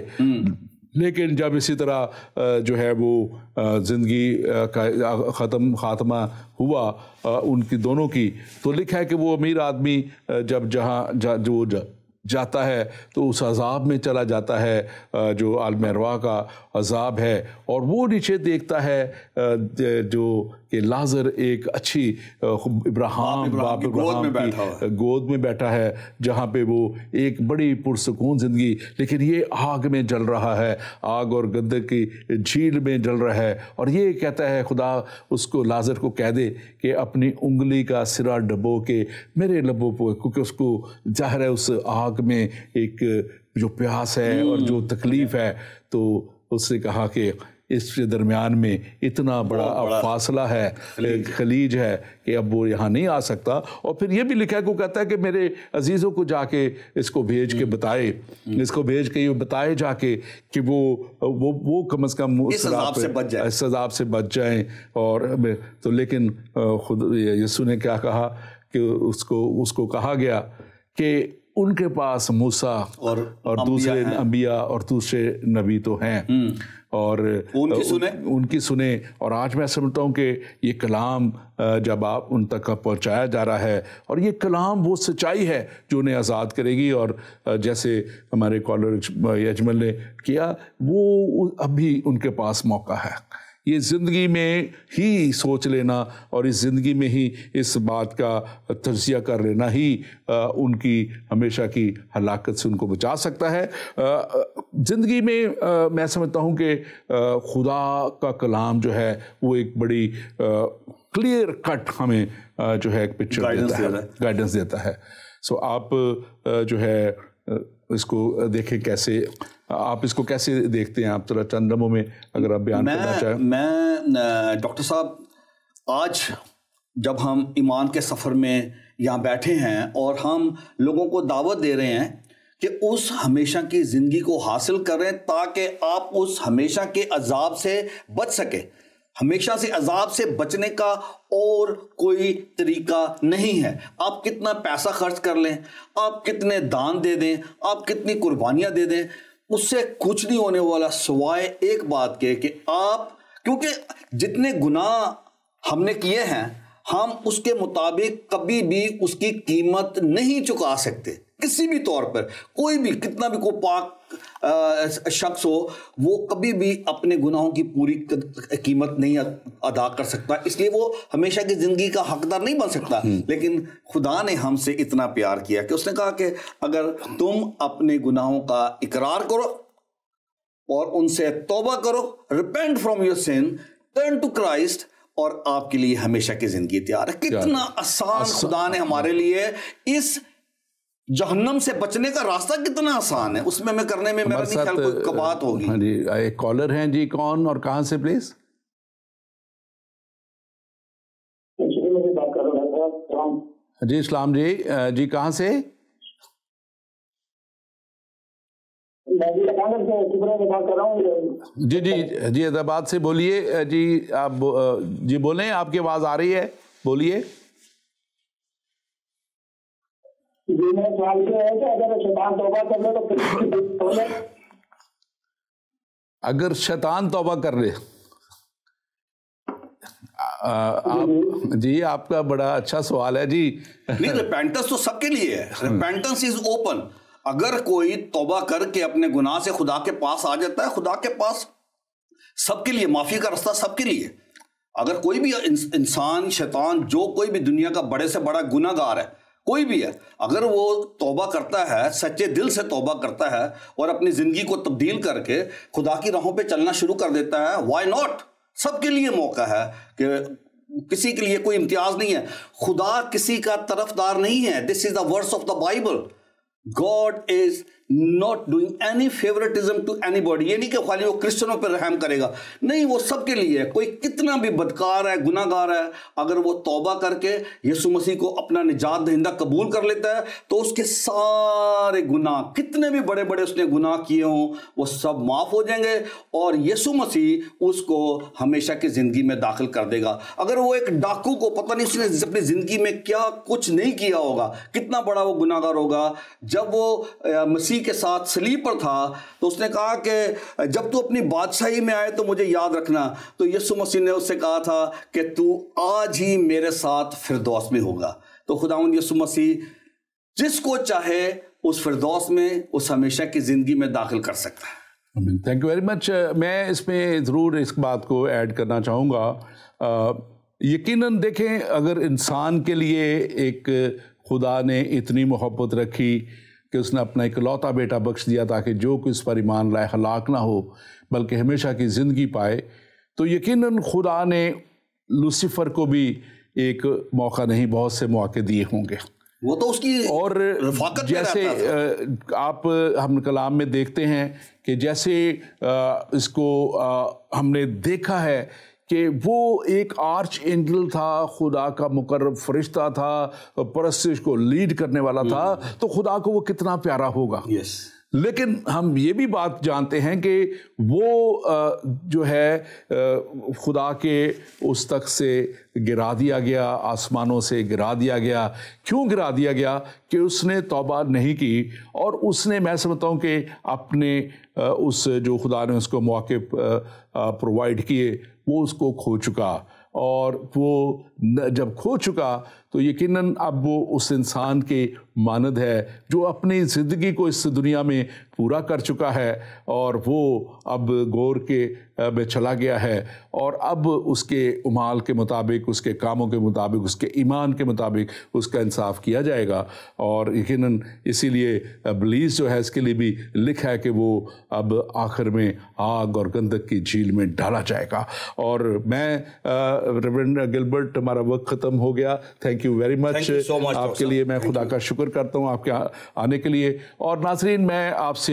लेकिन जब इसी तरह जो है वो ज़िंदगी का खात्मा हुआ उनकी दोनों की, तो लिखा है कि वो अमीर आदमी जब जो जाता है तो उस अजाब में चला जाता है जो आलम अरवाह का अजाब है, और वो नीचे देखता है जो कि लाजर एक अच्छी इब्राहिम बाप की गोद में बैठा है, जहाँ पे वो एक बड़ी पुरसकून ज़िंदगी, लेकिन ये आग में जल रहा है, आग और गंदक की झील में जल रहा है। और ये कहता है खुदा उसको लाजर को कह दे कि अपनी उंगली का सिरा डबो के मेरे लबों पर, क्योंकि उसको जाहिर है उस आग में एक जो प्यास है और जो तकलीफ है। तो उससे कहा कि इस दरमियान में इतना बड़ा फासला है, खलीज है कि अब वो यहाँ नहीं आ सकता। और फिर ये भी लिखा है को कहता है कि मेरे अजीज़ों को जाके इसको भेज के बताए, इसको भेज के ये बताए जाके कि वो कम अज़ कम इस अज़ाब से बच जाएं। और तो लेकिन खुद यीशु ने क्या कहा कि उसको कहा गया कि उनके पास मूसा और दूसरे अंबिया और दूसरे नबी तो हैं और उनकी सुने। और आज मैं समझता हूँ कि ये कलाम जब आप उन तक पहुँचाया जा रहा है, और ये कलाम वो सच्चाई है जो उन्हें आज़ाद करेगी। और जैसे हमारे कॉलर यजमल ने किया, वो अभी उनके पास मौका है। ये ज़िंदगी में ही सोच लेना और इस ज़िंदगी में ही इस बात का तज्जिया कर लेना ही उनकी हमेशा की हलाकत से उनको बचा सकता है। ज़िंदगी में मैं समझता हूँ कि खुदा का कलाम जो है वो एक बड़ी क्लियर कट हमें जो है एक पिक्चर गाइडेंस देता है। सो आप जो है इसको देखें, कैसे आप इसको कैसे देखते हैं? आप थोड़ा चंद लम्हों में अगर आप बयान करना चाहें। मैं डॉक्टर साहब, आज जब हम ईमान के सफ़र में यहाँ बैठे हैं और हम लोगों को दावत दे रहे हैं कि उस हमेशा की ज़िंदगी को हासिल करें ताकि आप उस हमेशा के अजाब से बच सकें। हमेशा से अजाब से बचने का और कोई तरीका नहीं है। आप कितना पैसा खर्च कर लें, आप कितने दान दे दें, आप कितनी कुर्बानियां दे दें, उससे कुछ नहीं होने वाला सिवाय एक बात के कि आप, क्योंकि जितने गुनाह हमने किए हैं हम उसके मुताबिक कभी भी उसकी कीमत नहीं चुका सकते किसी भी तौर पर। कोई भी कितना भी पाक शख्स हो, वो कभी भी अपने गुनाहों की पूरी कीमत नहीं अदा कर सकता, इसलिए वो हमेशा की जिंदगी का हकदार नहीं बन सकता। लेकिन खुदा ने हमसे इतना प्यार किया कि उसने कहा कि अगर तुम अपने गुनाहों का इकरार करो और उनसे तौबा करो, repent from your sin, turn to Christ, और आपके लिए हमेशा की जिंदगी तैयार है। कितना आसान खुदा ने हमारे लिए इस जहन्नम से बचने का रास्ता कितना आसान है, उसमें मैं करने में मेरा नहीं ख्याल कोई कबात होगी। हाँ जी, एक कॉलर हैं जी, कौन और कहां से प्लीज? जी इस्लाम जी, जी कहां से? जी जी जी हैदराबाद से बोलिए जी। आप जी बोलें, आपकी आवाज आ रही है, बोलिए। जी, मेरा सवाल ये है कि अगर शैतान तौबा कर ले तो अगर शैतान तौबा कर ले, आप जी, आपका बड़ा अच्छा सवाल है जी। नहीं, रिपेंटेंस तो सबके लिए है, रिपेंटेंस इज ओपन। अगर कोई तौबा करके अपने गुनाह से खुदा के पास आ जाता है, खुदा के पास सबके लिए माफी का रास्ता सबके लिए। अगर कोई भी इंसान, शैतान, जो कोई भी दुनिया का बड़े से बड़ा गुनाहगार है, कोई भी है, अगर वो तौबा करता है, सच्चे दिल से तौबा करता है और अपनी जिंदगी को तब्दील करके खुदा की राहों पे चलना शुरू कर देता है, व्हाई नॉट? सबके लिए मौका है कि किसी के लिए कोई इम्तियाज नहीं है। खुदा किसी का तरफदार नहीं है। This is the words of the Bible. God is not doing any favouritism to anybody. ये नहीं कि खाली वो क्रिश्चियनों पर रहम करेगा, नहीं, वो सबके लिए है। कोई कितना भी बदकार है, गुनाहगार है, अगर वो तौबा करके यीशु मसीह को अपना निजात दहिंदा कबूल कर लेता है तो उसके सारे गुनाह, कितने भी बड़े बड़े उसने गुनाह किए हों, वो सब माफ हो जाएंगे और यीशु मसीह उसको हमेशा की जिंदगी में दाखिल कर देगा। अगर वो एक डाकू को पता नहीं उसने अपनी जिंदगी में क्या कुछ नहीं किया होगा, कितना बड़ा वो गुनाहगार होगा, जब वो मसीह के साथ सलीब पर था तो उसने कहा कि जब तू अपनी बादशाही में आए तो मुझे याद रखना। तो यीशु मसीह ने उससे कहा था कि तू आज ही मेरे साथ फिरदौस में होगा। तो खुदावंद यीशु मसीह जिसको चाहे उस फिरदौस में, उस हमेशा की जिंदगी में दाखिल कर सकता है। Thank you very much. मैं इसमें ज़रूर इस बात को ऐड करना चाहूँगा। यकीनन देखें, अगर इंसान के लिए एक खुदा ने इतनी मोहब्बत रखी कि उसने अपना इकलौता बेटा बख्श दिया ताकि जो कोई इस पर ईमान लाए हलाक ना हो बल्कि हमेशा की ज़िंदगी पाए, तो यकीनन खुदा ने लूसीफर को भी एक मौका नहीं, बहुत से मौके दिए होंगे। वो तो उसकी और जैसे आप हम कलाम में देखते हैं कि जैसे इसको हमने देखा है कि वो एक आर्च एंजल था, खुदा का मुकर्रब फरिश्ता था, परस्तिश को लीड करने वाला था, तो खुदा को वो कितना प्यारा होगा। लेकिन हम ये भी बात जानते हैं कि वो जो है खुदा के उस तक से गिरा दिया गया, आसमानों से गिरा दिया गया। क्यों गिरा दिया गया? कि उसने तौबा नहीं की और उसने, मैं समझता हूँ कि अपने उस जो खुदा ने उसको मौके प्रोवाइड किए वो उसको खो चुका, और वो जब खो चुका तो यकीनन अब वो उस इंसान के मानद है जो अपनी ज़िंदगी को इस दुनिया में पूरा कर चुका है और वो अब गौर के में चला गया है और अब उसके उमाल के मुताबिक, उसके कामों के मुताबिक, उसके ईमान के मुताबिक उसका इंसाफ किया जाएगा। और यकीनन इसीलिए इब्लीस जो है इसके लिए भी लिखा है कि वो अब आखिर में आग और गंधक की झील में डाला जाएगा। और मैं रेवरेंड गिलबर्ट, हमारा वक्त ख़त्म हो गया। थैंक यू वेरी मच आपके लिए। मैं खुदा का शुक्र करता हूँ आपके आने के लिए। और नाज़रीन, मैं आपसे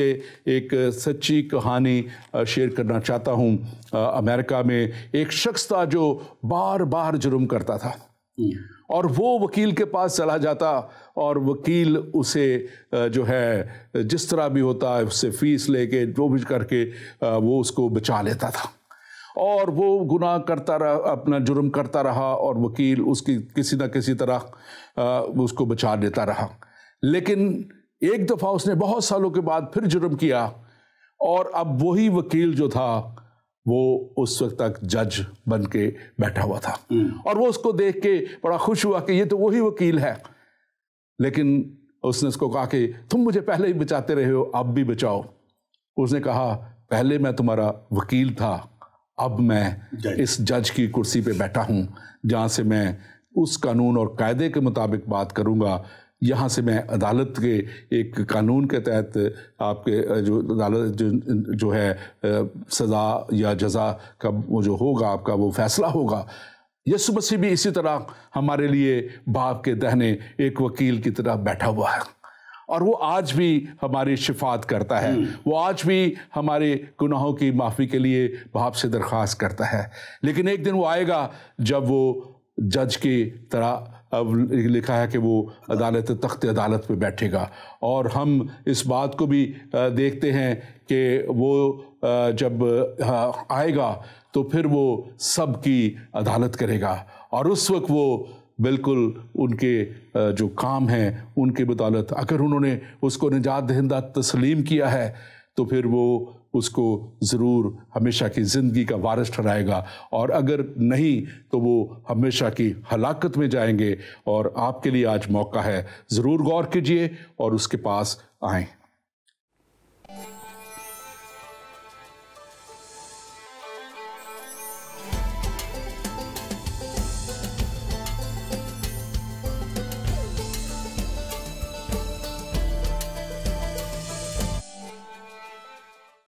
एक सच्ची कहानी शेयर करना चाहता हूँ। अमेरिका में एक शख्स था जो बार बार जुर्म करता था और वो वकील के पास चला जाता और वकील उसे जो है जिस तरह भी होता है उससे फीस लेके जो भी करके वो उसको बचा लेता था और वो गुनाह करता रहा, अपना जुर्म करता रहा और वकील उसकी किसी न किसी तरह उसको बचा देता रहा। लेकिन एक दफ़ा उसने बहुत सालों के बाद फिर जुर्म किया और अब वही वकील जो था वो उस वक्त तक जज बन के बैठा हुआ था और वो उसको देख के बड़ा खुश हुआ कि ये तो वही वकील है। लेकिन उसने उसको कहा कि तुम मुझे पहले ही बचाते रहे हो, अब भी बचाओ। उसने कहा, पहले मैं तुम्हारा वकील था, अब मैं इस जज की कुर्सी पे बैठा हूँ जहाँ से मैं उस कानून और कायदे के मुताबिक बात करूँगा। यहाँ से मैं अदालत के एक कानून के तहत आपके जो अदालत जो है सज़ा या जज़ा का वो जो होगा आपका वो फैसला होगा। यीशु मसीह भी इसी तरह हमारे लिए बाप के दाहिने एक वकील की तरह बैठा हुआ है और वो आज भी हमारी शिफात करता है। वो आज भी हमारे गुनाहों की माफ़ी के लिए बाप से दरख्वास्त करता है। लेकिन एक दिन वो आएगा जब वो जज की तरह, अब लिखा है कि वो अदालत तख्त अदालत पे बैठेगा और हम इस बात को भी देखते हैं कि वो जब आएगा तो फिर वो सब की अदालत करेगा और उस वक्त वो बिल्कुल उनके जो काम हैं उनके बदौलत अगर उन्होंने उसको निजात दहिंदा तस्लीम किया है तो फिर वो उसको ज़रूर हमेशा की ज़िंदगी का वारिस ठहराएगा, और अगर नहीं तो वो हमेशा की हलाकत में जाएंगे। और आपके लिए आज मौका है, ज़रूर गौर कीजिए और उसके पास आएं।